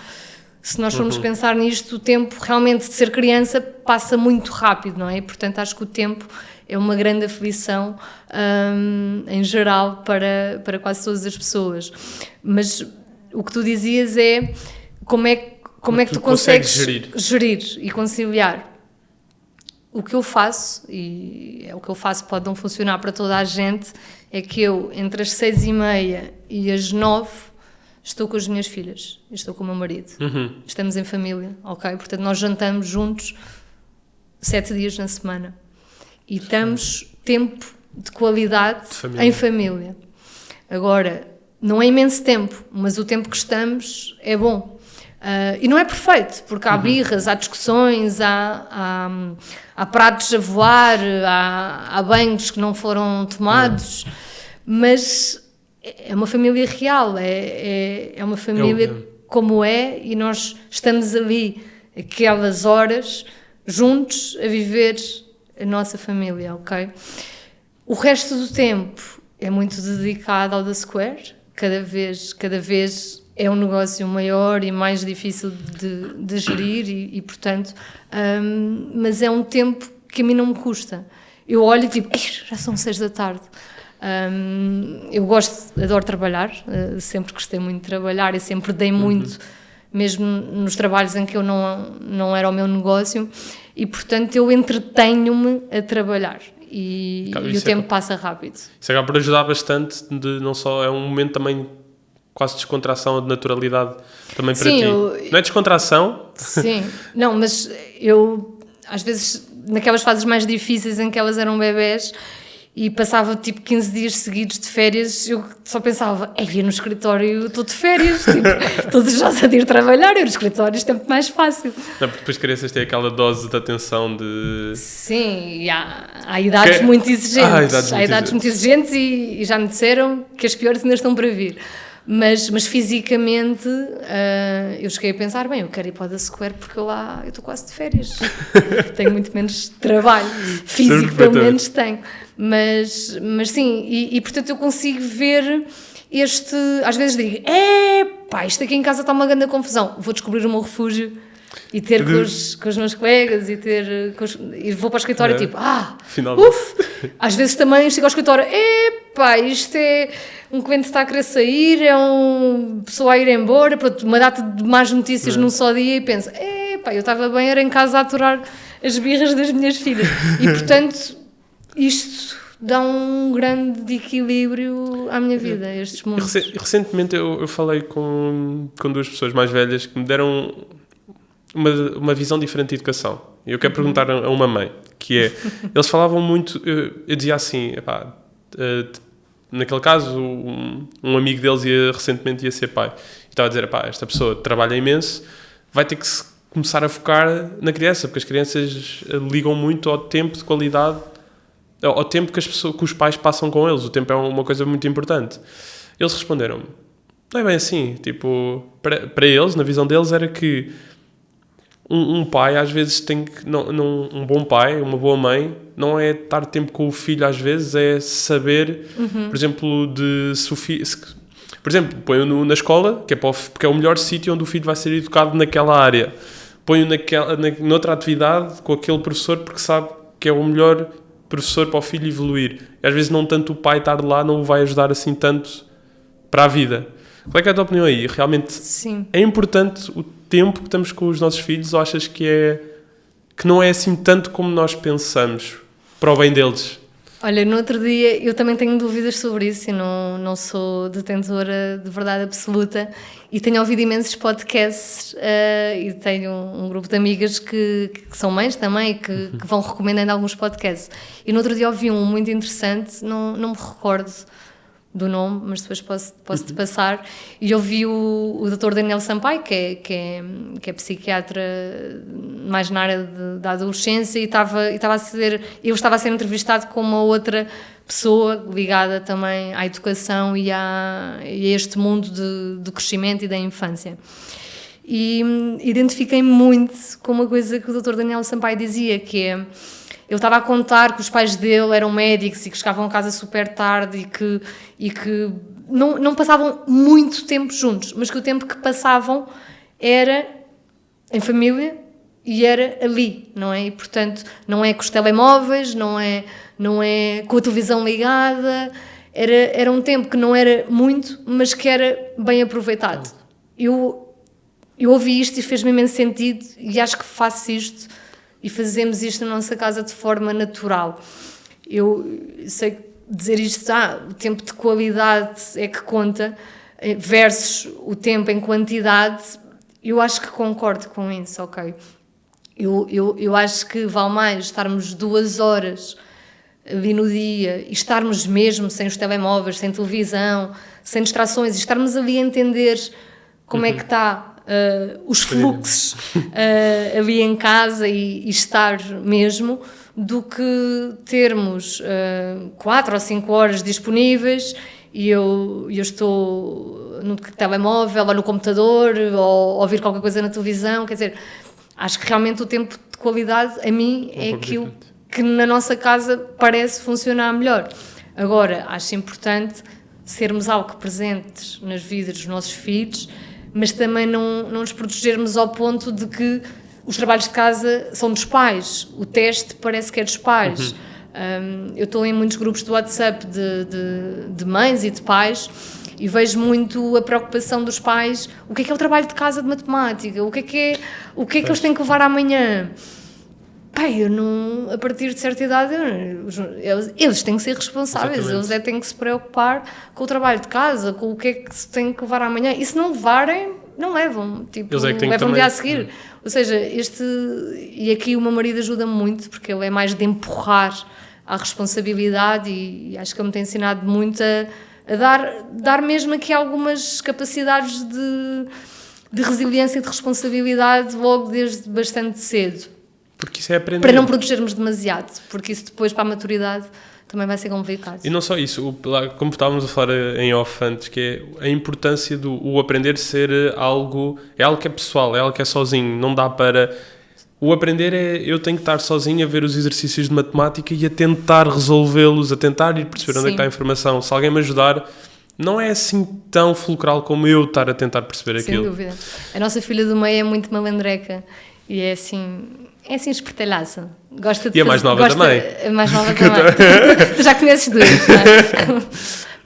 Se nós formos pensar nisto, o tempo realmente de ser criança passa muito rápido, não é? E, portanto, acho que o tempo é uma grande aflição em geral para quase todas as pessoas. Mas o que tu dizias é como é que tu consegues gerir e conciliar. O que eu faço, e é o que eu faço, pode não funcionar para toda a gente, é que eu, entre as 6h30 e as 9, estou com as minhas filhas, estou com o meu marido. Estamos em família, ok? Portanto, nós jantamos juntos 7 dias na semana. E estamos tempo de qualidade em família. Agora, não é imenso tempo, mas o tempo que estamos é bom. E não é perfeito, porque há birras, há discussões, há pratos a voar, há banhos que não foram tomados, mas é uma família real, é uma família como é, e nós estamos ali aquelas horas juntos a viver a nossa família, ok? O resto do tempo é muito dedicado ao The Square, cada vez é um negócio maior e mais difícil de gerir e portanto, mas é um tempo que a mim não me custa. Eu olho e tipo, já são 6 da tarde. Eu adoro trabalhar, sempre gostei muito de trabalhar e sempre dei muito, mesmo nos trabalhos em que eu não era o meu negócio, e portanto eu entretenho-me a trabalhar. E o tempo passa rápido. Isso acaba por ajudar bastante, não só é um momento também quase de descontração ou de naturalidade também para ti. Não é descontração? Sim, não, mas eu às vezes naquelas fases mais difíceis em que elas eram bebés e passava tipo 15 dias seguidos de férias, eu só pensava, no escritório estou de férias, tipo, todos já a ir trabalhar, e no escritório é sempre mais fácil. Não, porque depois crianças têm aquela dose de atenção de... Sim, e há idades muito exigentes, há idades muito exigentes e já me disseram que as piores ainda estão para vir. Mas fisicamente eu cheguei a pensar, eu quero ir para o The Square porque eu estou quase de férias, tenho muito menos trabalho físico, pelo menos tenho, mas sim, e portanto eu consigo ver às vezes digo, isto aqui em casa está uma grande confusão, vou descobrir o meu refúgio e ter com os meus colegas e vou para o escritório tipo, às vezes também chego ao escritório, isto é um cliente que está a querer sair, é uma pessoa a ir embora, pronto, uma data de más notícias num só dia, e penso, eu estava bem, era em casa a aturar as birras das minhas filhas, e portanto isto dá um grande equilíbrio à minha vida, estes momentos. Recentemente eu falei com 2 pessoas mais velhas que me deram uma visão diferente de educação. Eu quero perguntar a uma mãe, que é, eles falavam muito, eu dizia assim, naquele caso, um amigo deles recentemente ia ser pai, e estava a dizer, esta pessoa trabalha imenso, vai ter que começar a focar na criança, porque as crianças ligam muito ao tempo de qualidade, ao tempo que os pais passam com eles, o tempo é uma coisa muito importante. Eles responderam-me, não é bem assim, tipo, para eles, na visão deles, era que um pai às vezes tem que, um bom pai, uma boa mãe, não é estar tempo com o filho, às vezes é saber, por exemplo, por exemplo, põe-o na escola, que é porque é o melhor sítio onde o filho vai ser educado naquela área. Põe-o noutra atividade com aquele professor porque sabe que é o melhor professor para o filho evoluir. E às vezes não tanto o pai estar lá não o vai ajudar assim tanto para a vida. Qual é que é a tua opinião aí? Realmente Sim. É importante o tempo que estamos com os nossos filhos, ou achas que não é assim tanto como nós pensamos para o bem deles? Olha, no outro dia eu também tenho dúvidas sobre isso e não sou detentora de verdade absoluta e tenho ouvido imensos podcasts e tenho um grupo de amigas que são mães também e que vão recomendando alguns podcasts. E no outro dia ouvi um muito interessante, não me recordo do nome, mas depois posso-te passar, e eu vi o Dr. Daniel Sampaio, que é psiquiatra mais na área da adolescência, e eu estava a ser entrevistado com uma outra pessoa ligada também à educação e a este mundo do crescimento e da infância. E identifiquei muito com uma coisa que o Dr. Daniel Sampaio dizia, que é, ele estava a contar que os pais dele eram médicos e que chegavam a casa super tarde e que não passavam muito tempo juntos, mas que o tempo que passavam era em família e era ali, não é? E, portanto, não é com os telemóveis, não é com a televisão ligada, era um tempo que não era muito, mas que era bem aproveitado. eu ouvi isto e fez-me imenso sentido, e acho que faço isto e fazemos isto na nossa casa de forma natural. Eu sei dizer isto, o tempo de qualidade é que conta, versus o tempo em quantidade, eu acho que concordo com isso, ok? Eu acho que vale mais estarmos 2 horas ali no dia e estarmos mesmo sem os telemóveis, sem televisão, sem distrações, e estarmos ali a entender como é que está os fluxos ali em casa e estar mesmo, do que termos 4 ou 5 horas disponíveis e eu estou no telemóvel ou no computador ou ouvir qualquer coisa na televisão. Quer dizer, acho que realmente o tempo de qualidade, a mim, é aquilo que na nossa casa parece funcionar melhor. Agora, acho importante sermos algo presentes nas vidas dos nossos filhos, mas também não nos protegermos ao ponto de que os trabalhos de casa são dos pais, o teste parece que é dos pais. Eu estou em muitos grupos de WhatsApp de mães e de pais e vejo muito a preocupação dos pais. O que é o trabalho de casa de matemática? O que é que eles têm que levar amanhã? Pai, a partir de certa idade, eles têm que ser responsáveis. Exatamente. Eles têm que se preocupar com o trabalho de casa, com o que é que se tem que levar amanhã. E se não levarem, não levam. Tipo, levam um dia a seguir. Ou seja, e aqui o meu marido ajuda-me muito, porque ele é mais de empurrar à responsabilidade e acho que ele me tem ensinado muito a dar mesmo aqui algumas capacidades de resiliência e de responsabilidade logo desde bastante cedo. Porque isso é aprender. Para não protegermos demasiado, porque isso depois para a maturidade também vai ser complicado. E não só isso, como estávamos a falar em off antes, que é a importância do aprender ser algo que é pessoal, é algo que é sozinho, não dá para... O aprender eu tenho que estar sozinho a ver os exercícios de matemática e a tentar resolvê-los, a tentar ir perceber onde é que está a informação. Se alguém me ajudar, não é assim tão fulcral como eu estar a tentar perceber aquilo. Sem dúvida. A nossa filha do meio é muito malandreca e é assim espertalhaça. Gosta de e a mais nova também. A mais nova também. Tu já conheces 2, não é?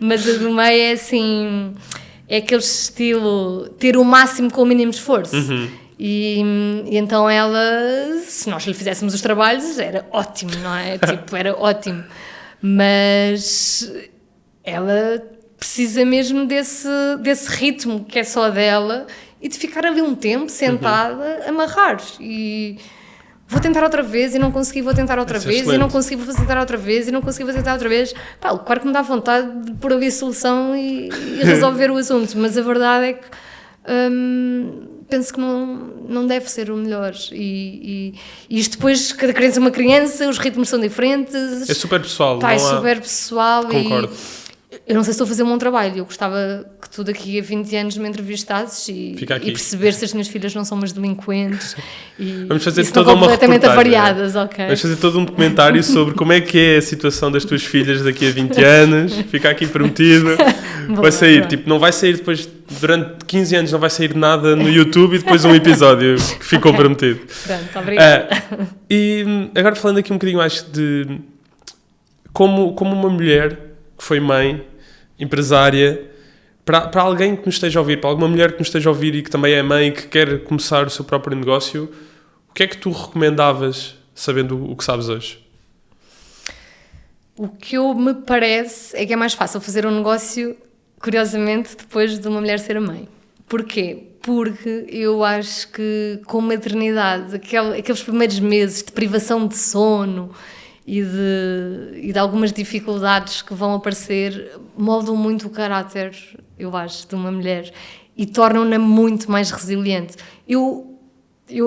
Mas a do meio é assim, é aquele estilo, ter o máximo com o mínimo esforço. E então ela, se nós lhe fizéssemos os trabalhos, era ótimo, não é? Tipo, era ótimo. Mas ela precisa mesmo desse ritmo que é só dela e de ficar ali um tempo sentada, amarrar. E vou tentar outra vez e não consegui, vou tentar outra vez e não consegui, vou tentar outra vez e não consegui, vou tentar outra vez. Pá, claro que me dá vontade de pôr ali a solução e resolver o assunto, mas a verdade é que penso que não deve ser o melhor. E isto depois, cada criança é uma criança, os ritmos são diferentes. É super pessoal. Pá, é super pessoal. Concordo. Eu não sei se estou a fazer um bom trabalho. Eu gostava que tu daqui a 20 anos me entrevistasses e perceber se as minhas filhas não são umas delinquentes e vamos fazer toda uma completamente avariadas, ok? Vamos fazer todo um documentário sobre como é que é a situação das tuas filhas daqui a 20 anos. Fica aqui prometido. Vai sair, tipo, não vai sair depois, durante 15 anos não vai sair nada no YouTube e depois um episódio que ficou prometido. Pronto, obrigada. E agora falando aqui um bocadinho mais de como uma mulher que foi mãe, empresária, para alguém que nos esteja a ouvir, para alguma mulher que nos esteja a ouvir e que também é mãe e que quer começar o seu próprio negócio, o que é que tu recomendavas, sabendo o que sabes hoje? O que me parece é que é mais fácil fazer um negócio, curiosamente, depois de uma mulher ser a mãe. Porquê? Porque eu acho que com maternidade, aqueles primeiros meses de privação de sono e de algumas dificuldades que vão aparecer, moldam muito o caráter, eu acho, de uma mulher e tornam-na muito mais resiliente. Eu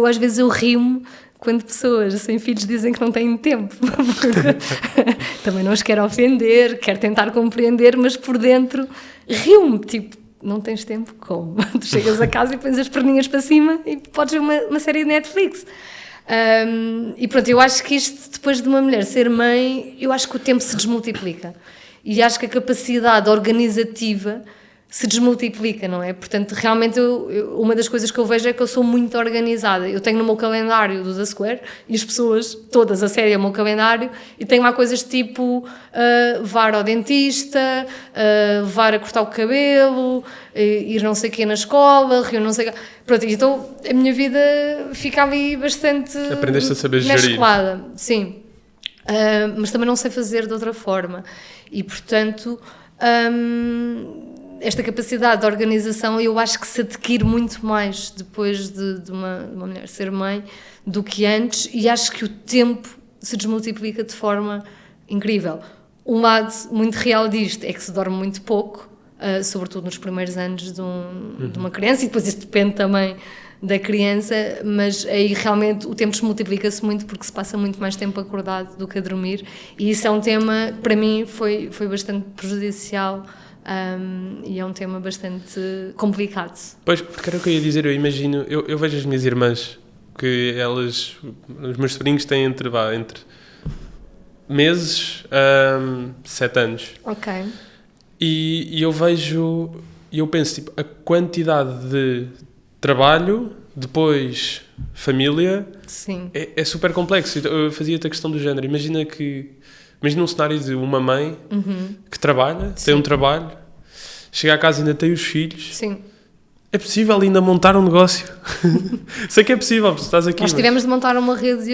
às vezes eu rio-me quando pessoas sem filhos dizem que não têm tempo, porque também não os quero ofender, quero tentar compreender, mas por dentro rio-me, tipo, não tens tempo? Como? Tu chegas a casa e pões as perninhas para cima e podes ver uma série de Netflix. E pronto, eu acho que isto, depois de uma mulher ser mãe, eu acho que o tempo se desmultiplica e acho que a capacidade organizativa se desmultiplica, não é? Portanto, realmente, uma das coisas que eu vejo é que eu sou muito organizada. Eu tenho no meu calendário do The Square, e as pessoas todas aderem ao meu calendário, e tenho lá coisas tipo levar ao dentista, levar a cortar o cabelo, ir não sei o quê na escola, reunir não sei o quê. Pronto, então a minha vida fica ali bastante... Aprendeste a saber gerir. Sim. Mas também não sei fazer de outra forma. E, portanto... esta capacidade de organização eu acho que se adquire muito mais depois de uma mulher ser mãe do que antes, e acho que o tempo se desmultiplica de forma incrível. Um lado muito real disto é que se dorme muito pouco, sobretudo nos primeiros anos de uma criança, e depois isso depende também da criança, mas aí realmente o tempo desmultiplica-se muito porque se passa muito mais tempo acordado do que a dormir, e isso é um tema, para mim, foi bastante prejudicial. E é um tema bastante complicado. Pois, porque era o que eu ia dizer, eu imagino, eu vejo as minhas irmãs, que elas, os meus sobrinhos têm entre meses a 7 anos. Ok. E eu vejo, e eu penso, tipo, a quantidade de trabalho, depois família, sim, é super complexo. Eu fazia-te a questão do género, imagina um cenário de uma mãe que trabalha, sim, tem um trabalho, chega à casa e ainda tem os filhos. Sim. É possível ainda montar um negócio? Sei que é possível, porque estás aqui. Nós tivemos de montar uma rede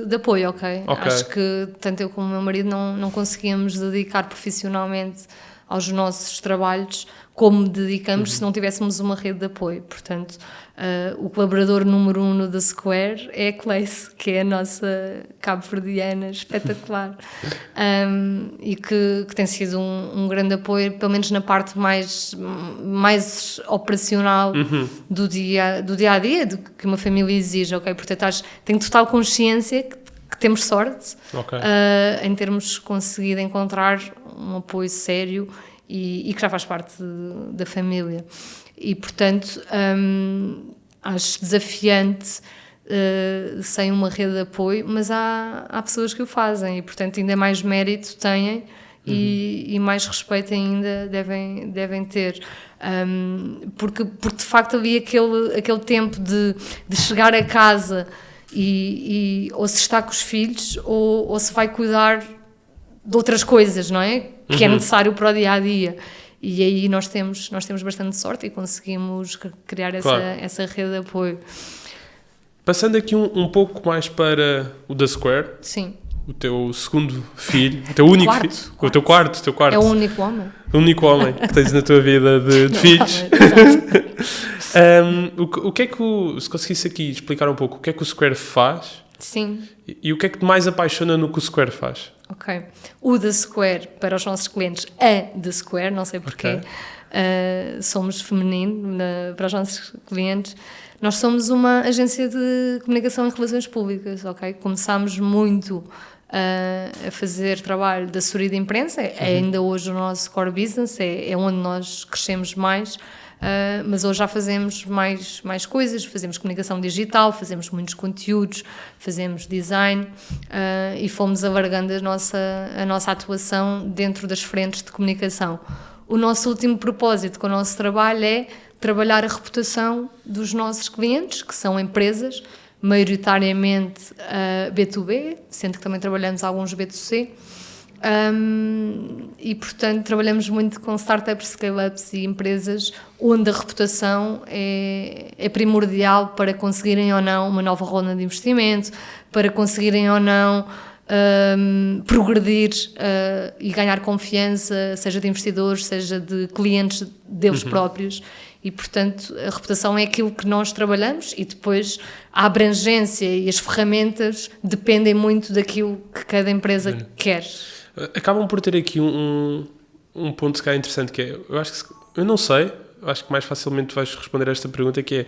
de apoio, ok? Acho que tanto eu como o meu marido não conseguíamos dedicar profissionalmente aos nossos trabalhos como dedicamos se não tivéssemos uma rede de apoio. Portanto, o colaborador número 1 no The Square é a Cleice, que é a nossa cabo-verdiana espetacular, e que tem sido um grande apoio, pelo menos na parte mais operacional do dia a dia, do que uma família exige, ok? Portanto, tenho total consciência que temos sorte em termos conseguido encontrar um apoio sério e que já faz parte da família. E, portanto, acho desafiante sem uma rede de apoio, mas há pessoas que o fazem e, portanto, ainda mais mérito têm e mais respeito ainda devem ter. Porque de facto havia aquele tempo de chegar a casa e ou se está com os filhos ou se vai cuidar de outras coisas, não é? Que é necessário para o dia-a-dia. E aí nós temos bastante sorte e conseguimos criar essa rede de apoio. Passando aqui um pouco mais para o The Square. Sim. O teu segundo filho, o teu único filho. O teu quarto. É o único homem. O único homem que tens na tua vida de filhos. O que é que se conseguisse aqui explicar um pouco o que é que o Square faz? Sim. E o que é que te mais apaixona no que o Square faz? Ok. O The Square, para os nossos clientes, é The Square, não sei porquê. Somos feminino para os nossos clientes. Nós somos uma agência de comunicação e relações públicas, ok? Começámos muito a fazer trabalho de assessoria de imprensa, é ainda hoje o nosso core business, é onde nós crescemos mais, mas hoje já fazemos mais coisas, fazemos comunicação digital, fazemos muitos conteúdos, fazemos design e fomos alargando a nossa atuação dentro das frentes de comunicação. O nosso último propósito com o nosso trabalho é trabalhar a reputação dos nossos clientes, que são empresas, maioritariamente B2B, sendo que também trabalhamos alguns B2C, e portanto trabalhamos muito com startups, scale-ups e empresas onde a reputação é primordial para conseguirem ou não uma nova ronda de investimento, para conseguirem ou não progredir e ganhar confiança, seja de investidores, seja de clientes deles próprios. E, portanto, a reputação é aquilo que nós trabalhamos e depois a abrangência e as ferramentas dependem muito daquilo que cada empresa quer. Acabam por ter aqui um ponto, se calhar, interessante, que é, eu não sei, acho que mais facilmente vais responder a esta pergunta, que é,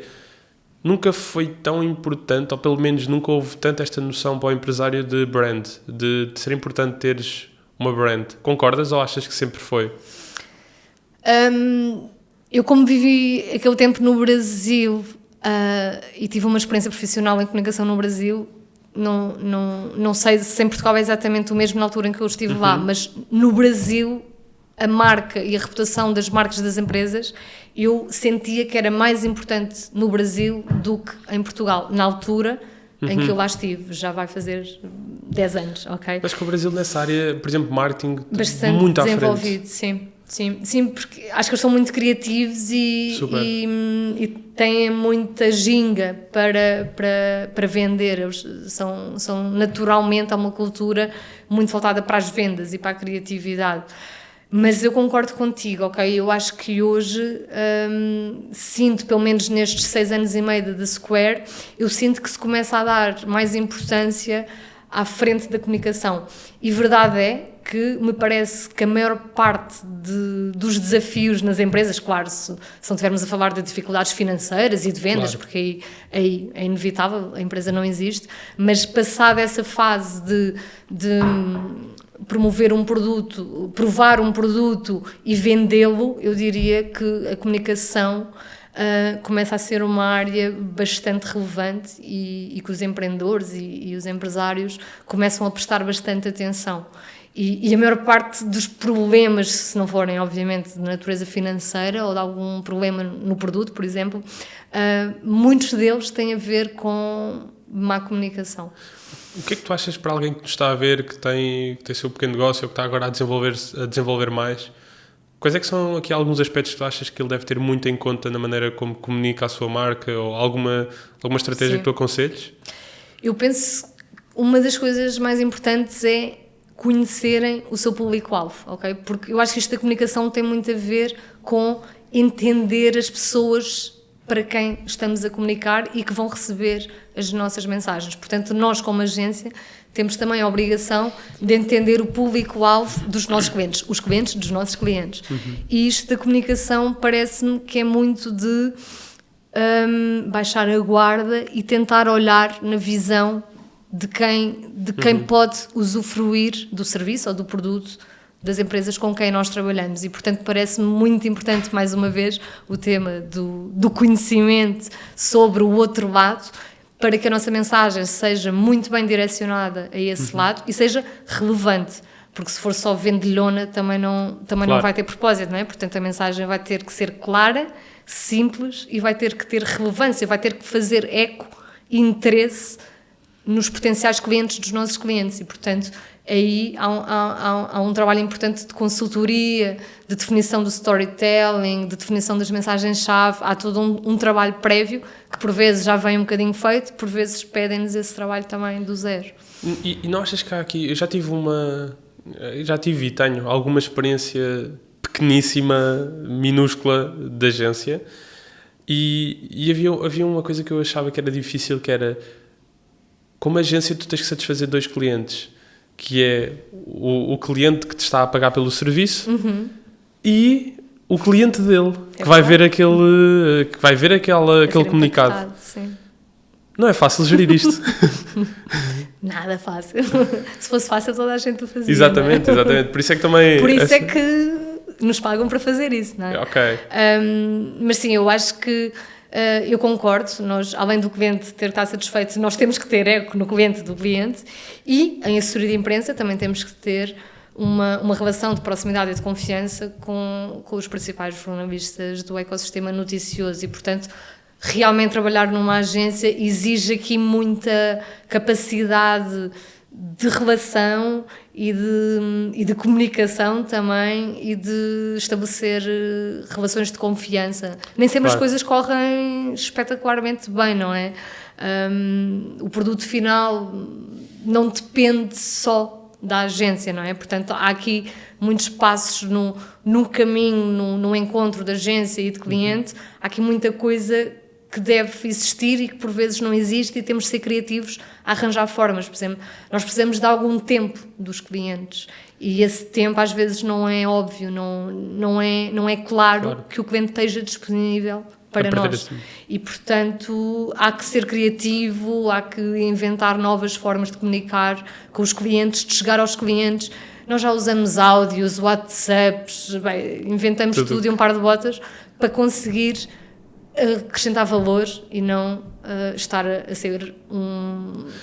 nunca foi tão importante, ou pelo menos nunca houve tanto esta noção para o empresário de brand, de ser importante teres uma brand. Concordas ou achas que sempre foi? Eu, como vivi aquele tempo no Brasil e tive uma experiência profissional em comunicação no Brasil, não sei se em Portugal é exatamente o mesmo na altura em que eu estive lá, mas no Brasil a marca e a reputação das marcas das empresas, eu sentia que era mais importante no Brasil do que em Portugal, na altura em que eu lá estive. Já vai fazer 10 anos, ok? Acho que o Brasil nessa área, por exemplo, marketing, bastante muito à frente. Desenvolvido, sim, porque acho que eles são muito criativos e têm muita ginga para vender. Eles são naturalmente, há uma cultura muito voltada para as vendas e para a criatividade. Mas eu concordo contigo, ok? Eu acho que hoje sinto, pelo menos nestes 6 anos e meio da Square, eu sinto que se começa a dar mais importância à frente da comunicação. E verdade é que me parece que a maior parte dos desafios nas empresas, claro, se não estivermos a falar de dificuldades financeiras e de vendas, claro, porque aí é inevitável, a empresa não existe, mas passada essa fase de promover um produto, provar um produto e vendê-lo, eu diria que a comunicação começa a ser uma área bastante relevante e que os empreendedores e os empresários começam a prestar bastante atenção. E a maior parte dos problemas, se não forem obviamente de natureza financeira ou de algum problema no produto, por exemplo, muitos deles têm a ver com má comunicação. O que é que tu achas para alguém que nos está a ver, que tem seu pequeno negócio ou que está agora a desenvolver mais? Quais é que são aqui alguns aspectos que tu achas que ele deve ter muito em conta na maneira como comunica a sua marca ou alguma estratégia que tu aconselhes? Eu penso que uma das coisas mais importantes é conhecerem o seu público-alvo, ok? Porque eu acho que esta comunicação tem muito a ver com entender as pessoas para quem estamos a comunicar e que vão receber as nossas mensagens. Portanto, nós como agência temos também a obrigação de entender o público-alvo dos nossos clientes, os clientes dos nossos clientes. E isto da comunicação parece-me que é muito de baixar a guarda e tentar olhar na visão de quem pode usufruir do serviço ou do produto das empresas com quem nós trabalhamos. E, portanto, parece-me muito importante, mais uma vez, o tema do conhecimento sobre o outro lado, para que a nossa mensagem seja muito bem direcionada a esse lado e seja relevante. Porque se for só vendilhona, também não vai ter propósito, não é? Portanto, a mensagem vai ter que ser clara, simples e vai ter que ter relevância, vai ter que fazer eco e interesse nos potenciais clientes dos nossos clientes. E, portanto, aí há um trabalho importante de consultoria, de definição do storytelling, de definição das mensagens-chave. Há todo um trabalho prévio que por vezes já vem um bocadinho feito, por vezes pedem-nos esse trabalho também do zero. E não achas que há aqui... Eu já tive e tenho alguma experiência pequeníssima, minúscula de agência e havia uma coisa que eu achava que era difícil, que era, como agência tu tens que satisfazer 2 clientes, que é o cliente que te está a pagar pelo serviço e o cliente dele, que vai ver aquele comunicado. Sim. Não é fácil gerir isto. Nada fácil. Se fosse fácil, toda a gente o fazia. Exatamente. Por isso é que também... Por isso é que nos pagam para fazer isso, não é? Ok. Mas sim, eu acho que eu concordo. Nós, além do cliente ter estado satisfeito, nós temos que ter eco no cliente do cliente e em assessoria de imprensa também temos que ter uma relação de proximidade e de confiança com os principais jornalistas do ecossistema noticioso e, portanto, realmente trabalhar numa agência exige aqui muita capacidade de relação e de comunicação também e de estabelecer relações de confiança. Nem sempre as coisas correm espetacularmente bem, não é? O produto final não depende só da agência, não é? Portanto, há aqui muitos passos no caminho, no encontro da agência e de cliente. Há aqui muita coisa que deve existir e que por vezes não existe e temos de ser criativos a arranjar formas. Por exemplo, nós precisamos de algum tempo dos clientes e esse tempo às vezes não é óbvio, não é claro que o cliente esteja disponível para nós. E, portanto, há que ser criativo, há que inventar novas formas de comunicar com os clientes, de chegar aos clientes. Nós já usamos áudios, WhatsApps, inventamos tudo e um par de botas para conseguir acrescentar valor e não estar a ser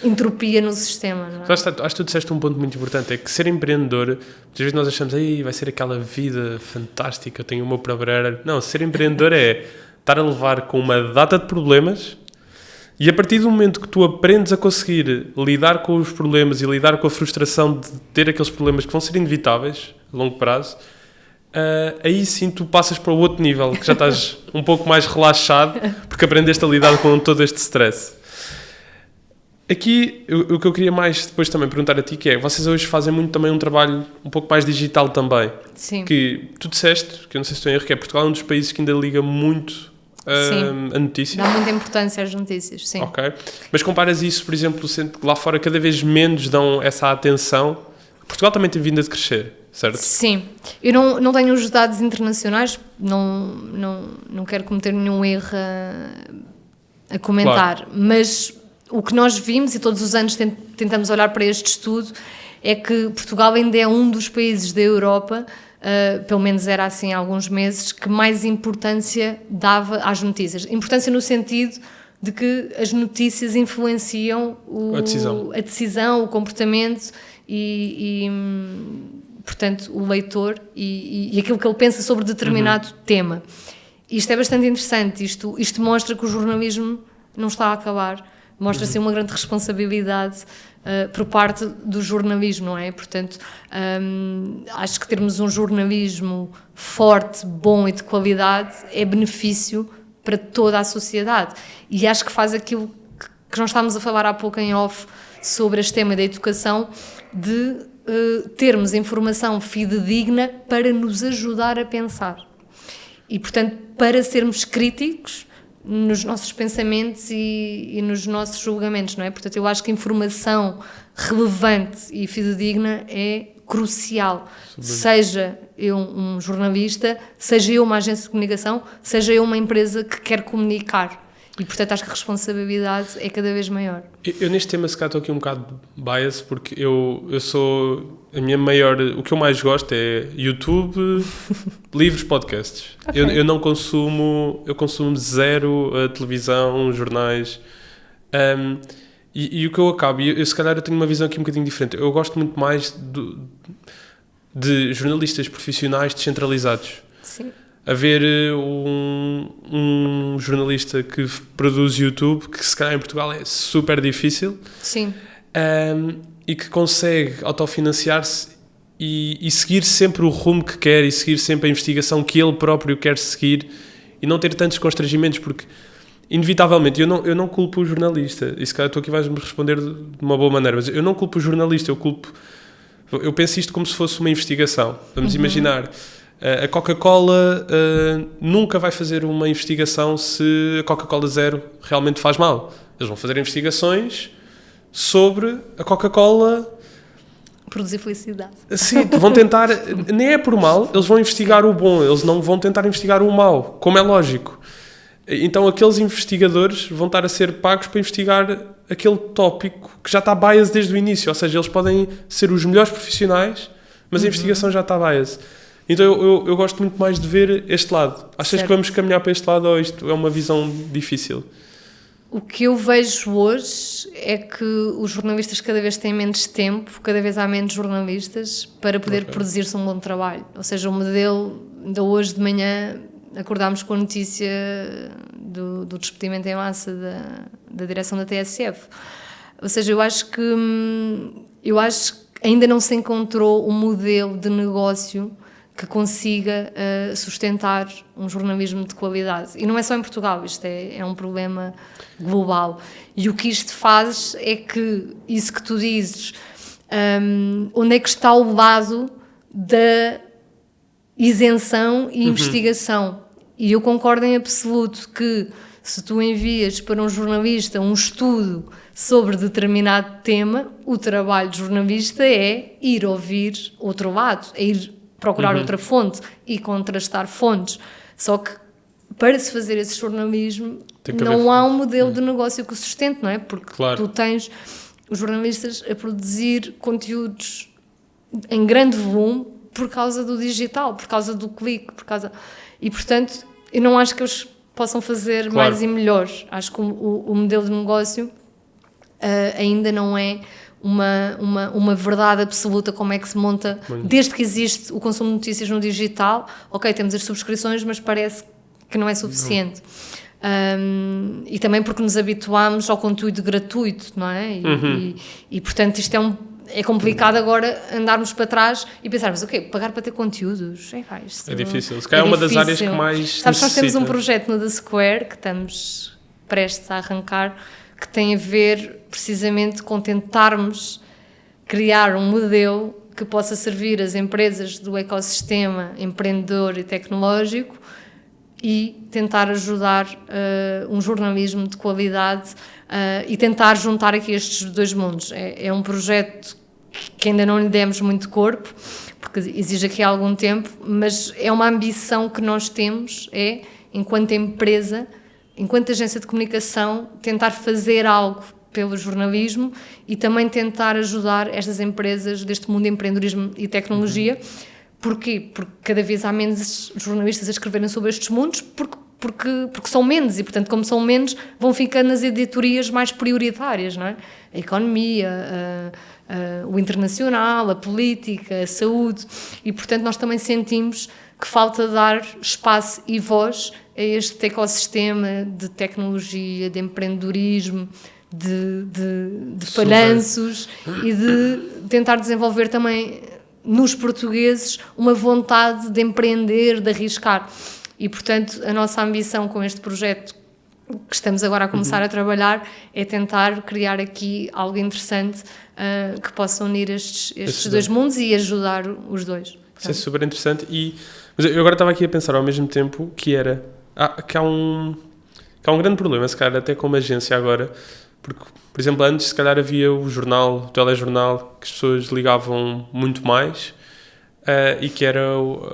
entropia no sistema. Não é? Acho que tu disseste um ponto muito importante, é que ser empreendedor, muitas vezes nós achamos, vai ser aquela vida fantástica, eu tenho o meu próprio... Não, ser empreendedor é estar a levar com uma data de problemas e a partir do momento que tu aprendes a conseguir lidar com os problemas e lidar com a frustração de ter aqueles problemas que vão ser inevitáveis a longo prazo, aí sim tu passas para o outro nível, que já estás um pouco mais relaxado porque aprendeste a lidar com todo este stress. Aqui, o que eu queria mais depois também perguntar a ti, que é, vocês hoje fazem muito também um trabalho um pouco mais digital também. Sim. Que tu disseste, que eu não sei se estou em erro, que é Portugal é um dos países que ainda liga muito a notícias. Dá muita importância às notícias, sim. Ok. Mas comparas isso, por exemplo, sendo que lá fora cada vez menos dão essa atenção. Portugal também tem vindo a crescer, certo? Sim. Eu não tenho os dados internacionais, não quero cometer nenhum erro a comentar, claro. Mas o que nós vimos, e todos os anos tentamos olhar para este estudo, é que Portugal ainda é um dos países da Europa, pelo menos era assim há alguns meses, que mais importância dava às notícias. Importância no sentido de que as notícias influenciam a decisão, o comportamento e portanto, o leitor e aquilo que ele pensa sobre determinado tema. Isto é bastante interessante. Isto mostra que o jornalismo não está a acabar. Mostra-se uma grande responsabilidade por parte do jornalismo, não é? Portanto, acho que termos um jornalismo forte, bom e de qualidade é benefício para toda a sociedade. E acho que faz aquilo que nós estávamos a falar há pouco em off sobre este tema da educação, de termos informação fidedigna para nos ajudar a pensar. E, portanto, para sermos críticos nos nossos pensamentos e nos nossos julgamentos, não é? Portanto, eu acho que informação relevante e fidedigna é crucial. Seja eu um jornalista, seja eu uma agência de comunicação, seja eu uma empresa que quer comunicar. E, portanto, acho que a responsabilidade é cada vez maior. Eu neste tema, se calhar, estou aqui um bocado bias, porque eu sou... A minha maior... O que eu mais gosto é YouTube, livros, podcasts. Okay. Eu não consumo... Eu consumo zero televisão, jornais. E o que eu acabo... Eu, se calhar, eu tenho uma visão aqui um bocadinho diferente. Eu gosto muito mais de jornalistas profissionais descentralizados. Sim. Haver um jornalista que produz YouTube, que se calhar em Portugal é super difícil. Sim. E que consegue autofinanciar-se e seguir sempre o rumo que quer e seguir sempre a investigação que ele próprio quer seguir e não ter tantos constrangimentos, porque inevitavelmente eu não culpo o jornalista, e se calhar tu aqui vais-me responder de uma boa maneira, mas eu não culpo o jornalista, eu penso isto como se fosse uma investigação. Vamos imaginar, a Coca-Cola nunca vai fazer uma investigação se a Coca-Cola Zero realmente faz mal. Eles vão fazer investigações sobre a Coca-Cola produzir felicidade. Sim, vão tentar, nem é por mal, eles vão investigar o bom, eles não vão tentar investigar o mal, como é lógico. Então aqueles investigadores vão estar a ser pagos para investigar aquele tópico que já está bias desde o início, ou seja, eles podem ser os melhores profissionais, mas a investigação já está bias. Então eu gosto muito mais de ver este lado. Achas que vamos caminhar para este lado ou isto é uma visão difícil? O que eu vejo hoje é que os jornalistas cada vez têm menos tempo, cada vez há menos jornalistas para poder produzir-se um bom trabalho. Ou seja, o modelo, ainda hoje de manhã, acordámos com a notícia do despedimento em massa da direção da TSF. Ou seja, eu acho que ainda não se encontrou um modelo de negócio que consiga sustentar um jornalismo de qualidade. E não é só em Portugal, isto é um problema global. E o que isto faz é que, isso que tu dizes, onde é que está o lado da isenção e investigação? E eu concordo em absoluto que se tu envias para um jornalista um estudo sobre determinado tema, o trabalho de jornalista é ir ouvir outro lado, é ir procurar outra fonte e contrastar fontes. Só que para se fazer esse jornalismo não há um modelo de negócio que o sustente, não é? Porque tu tens os jornalistas a produzir conteúdos em grande volume por causa do digital, por causa do clique, e portanto eu não acho que eles possam fazer mais e melhor. Acho que o modelo de negócio ainda não é uma verdade absoluta como é que se monta, desde que existe o consumo de notícias no digital. Ok, temos as subscrições, mas parece que não é suficiente. E também porque nos habituámos ao conteúdo gratuito, não é? E portanto isto é complicado agora andarmos para trás e pensarmos, pagar para ter conteúdos? É difícil. Se calhar é uma das áreas que mais Sabes, nós temos um projeto no The Square que estamos prestes a arrancar, que tem a ver precisamente com tentarmos criar um modelo que possa servir as empresas do ecossistema empreendedor e tecnológico e tentar ajudar um jornalismo de qualidade e tentar juntar aqui estes dois mundos. É um projeto que ainda não lhe demos muito corpo, porque exige aqui algum tempo, mas é uma ambição que nós temos, enquanto empresa, enquanto agência de comunicação, tentar fazer algo pelo jornalismo e também tentar ajudar estas empresas deste mundo de empreendedorismo e tecnologia. Porquê? Porque cada vez há menos jornalistas a escreverem sobre estes mundos, porque são menos e, portanto, como são menos, vão ficando nas editorias mais prioritárias, não é? A economia, o internacional, a política, a saúde, e, portanto, nós também sentimos que falta dar espaço e voz a este ecossistema de tecnologia, de empreendedorismo, de falhanços e de tentar desenvolver também nos portugueses uma vontade de empreender, de arriscar. E, portanto, a nossa ambição com este projeto que estamos agora a começar a trabalhar é tentar criar aqui algo interessante que possa unir estes dois mundos e ajudar os dois. Isso é super interessante. Mas eu agora estava aqui a pensar ao mesmo tempo que há um grande problema, se calhar até como agência agora, porque, por exemplo, antes se calhar havia o jornal, o telejornal, que as pessoas ligavam muito mais e que era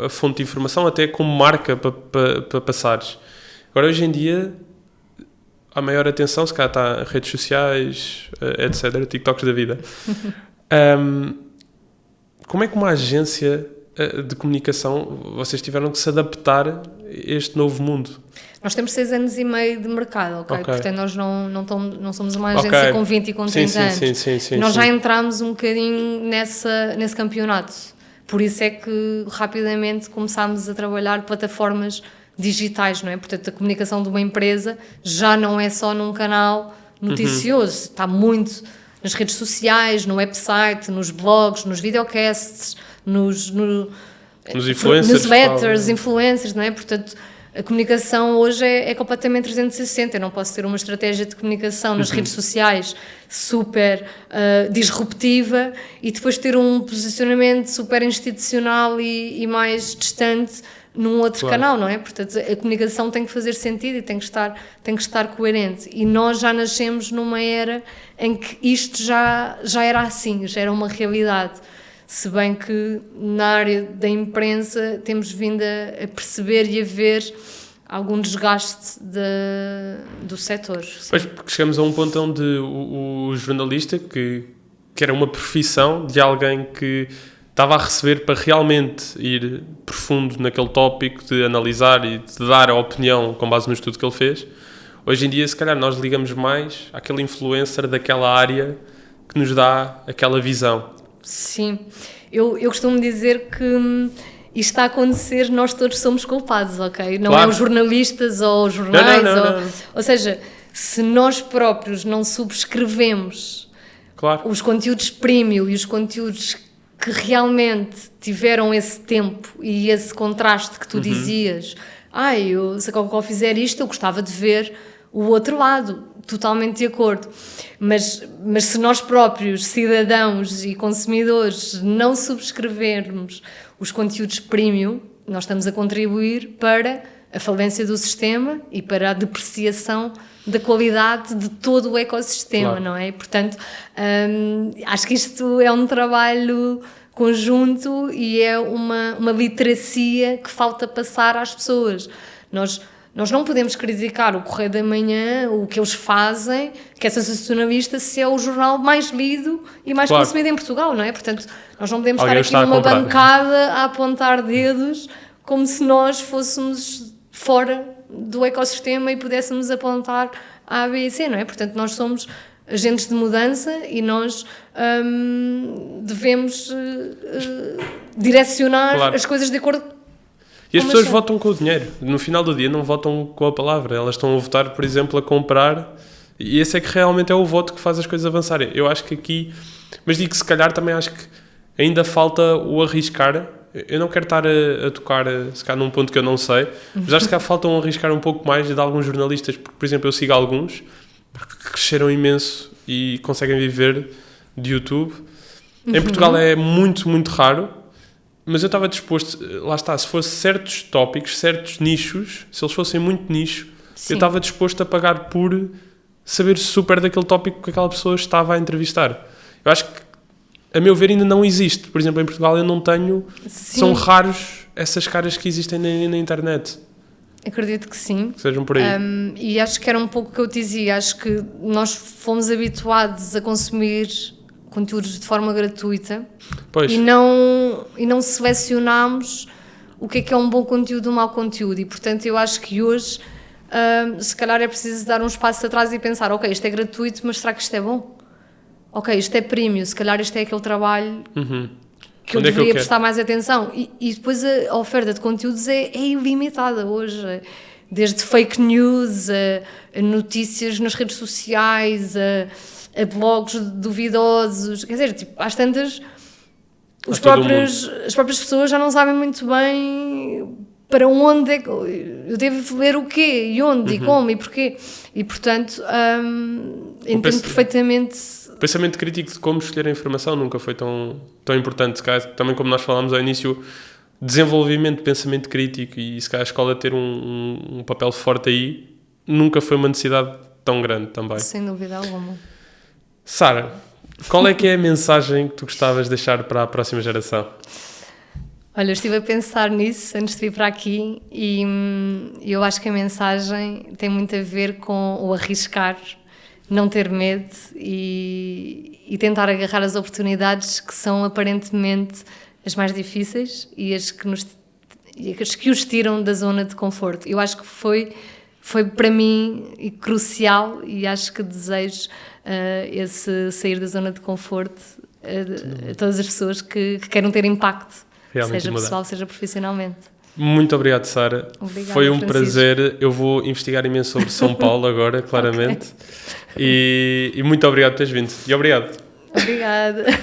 a fonte de informação até como marca para passares. Agora, hoje em dia, a maior atenção, se calhar está redes sociais, etc., TikToks da vida. Como é que uma agência de comunicação, vocês tiveram que se adaptar a este novo mundo? Nós temos 6 anos e meio de mercado, ok? Portanto, nós não somos uma agência com 20 e com 30 anos. Sim, nós já entramos um bocadinho nesse campeonato. Por isso é que rapidamente começámos a trabalhar plataformas digitais, não é? Portanto, a comunicação de uma empresa já não é só num canal noticioso, está muito nas redes sociais, no website, nos blogs, nos videocasts, nos influencers, newsletters, influencers, não é? Portanto, a comunicação hoje é completamente 360. Eu não posso ter uma estratégia de comunicação nas redes sociais super disruptiva e depois ter um posicionamento super institucional e mais distante num outro canal, não é? Portanto, a comunicação tem que fazer sentido e tem que estar coerente. E nós já nascemos numa era em que isto já era assim, já era uma realidade. Se bem que na área da imprensa temos vindo a perceber e a ver algum desgaste do setor. Pois, porque chegamos a um ponto onde o jornalista, que era uma profissão de alguém que estava a receber para realmente ir profundo naquele tópico, de analisar e de dar a opinião com base no estudo que ele fez, hoje em dia, se calhar, nós ligamos mais àquele influencer daquela área que nos dá aquela visão. Sim, eu costumo dizer que isto está a acontecer, nós todos somos culpados, ok? Não é os jornalistas ou os jornais, não. Ou seja, se nós próprios não subscrevemos os conteúdos premium e os conteúdos que realmente tiveram esse tempo e esse contraste que tu dizias, se a Coca-Cola fizer isto, eu gostava de ver o outro lado, totalmente de acordo. Mas se nós próprios, cidadãos e consumidores, não subscrevermos os conteúdos premium, nós estamos a contribuir para a falência do sistema e para a depreciação da qualidade de todo o ecossistema, não é? Portanto, acho que isto é um trabalho conjunto e é uma literacia que falta passar às pessoas. Nós não podemos criticar o Correio da Manhã, o que eles fazem, que é sensacionalista, se é o jornal mais lido e mais consumido em Portugal, não é? Portanto, nós não podemos estar aqui numa bancada a apontar dedos como se nós fôssemos fora do ecossistema e pudéssemos apontar A, B e C, não é? Portanto, nós somos agentes de mudança e nós devemos direcionar as coisas de acordo. E as pessoas votam com o dinheiro. No final do dia não votam com a palavra. Elas estão a votar, por exemplo, a comprar. E esse é que realmente é o voto que faz as coisas avançarem. Eu acho que aqui... Mas digo que se calhar também acho que ainda falta o arriscar. Eu não quero estar a tocar, se calhar, num ponto que eu não sei. Mas acho que falta um arriscar um pouco mais de alguns jornalistas. Porque, por exemplo, eu sigo alguns que cresceram imenso e conseguem viver de YouTube. Em Portugal é muito, muito raro. Mas eu estava disposto, lá está, se fosse certos tópicos, certos nichos, se eles fossem muito nicho, eu estava disposto a pagar por saber super daquele tópico que aquela pessoa estava a entrevistar. Eu acho que, a meu ver, ainda não existe. Por exemplo, em Portugal eu não tenho... Sim. São raros essas caras que existem na internet. Acredito que sim. Que sejam por aí. E acho que era um pouco o que eu dizia. Acho que nós fomos habituados a consumir conteúdos de forma gratuita. Pois. E não selecionámos o que é um bom conteúdo e um mau conteúdo. E, portanto, eu acho que hoje, se calhar é preciso dar uns passos atrás e pensar, ok, isto é gratuito, mas será que isto é bom? Ok, isto é premium, se calhar isto é aquele trabalho que eu deveria prestar mais atenção. E depois a oferta de conteúdos é ilimitada hoje. Desde fake news, a notícias nas redes sociais, a blogs duvidosos. Quer dizer, tipo, às tantas, as próprias pessoas já não sabem muito bem para onde é que eu devo ler o quê, e onde, e como, e porquê. E, portanto, entendo perfeitamente... O pensamento crítico de como escolher a informação nunca foi tão importante. Também como nós falámos ao início, desenvolvimento de pensamento crítico e se calhar a escola ter um papel forte aí, nunca foi uma necessidade tão grande também. Sem dúvida alguma. Sara, qual é que é a mensagem que tu gostavas de deixar para a próxima geração? Olha, eu estive a pensar nisso antes de vir para aqui e eu acho que a mensagem tem muito a ver com o arriscar, não ter medo e tentar agarrar as oportunidades que são aparentemente as mais difíceis e as que os tiram da zona de conforto. Eu acho que foi para mim crucial e acho que desejo esse sair da zona de conforto a todas as pessoas que queiram ter impacto, realmente seja pessoal, seja profissionalmente. Muito obrigado, Sara. Foi um prazer. Eu vou investigar imenso sobre São Paulo agora, claramente. Okay. E muito obrigado por teres vindo. E obrigado. Obrigada.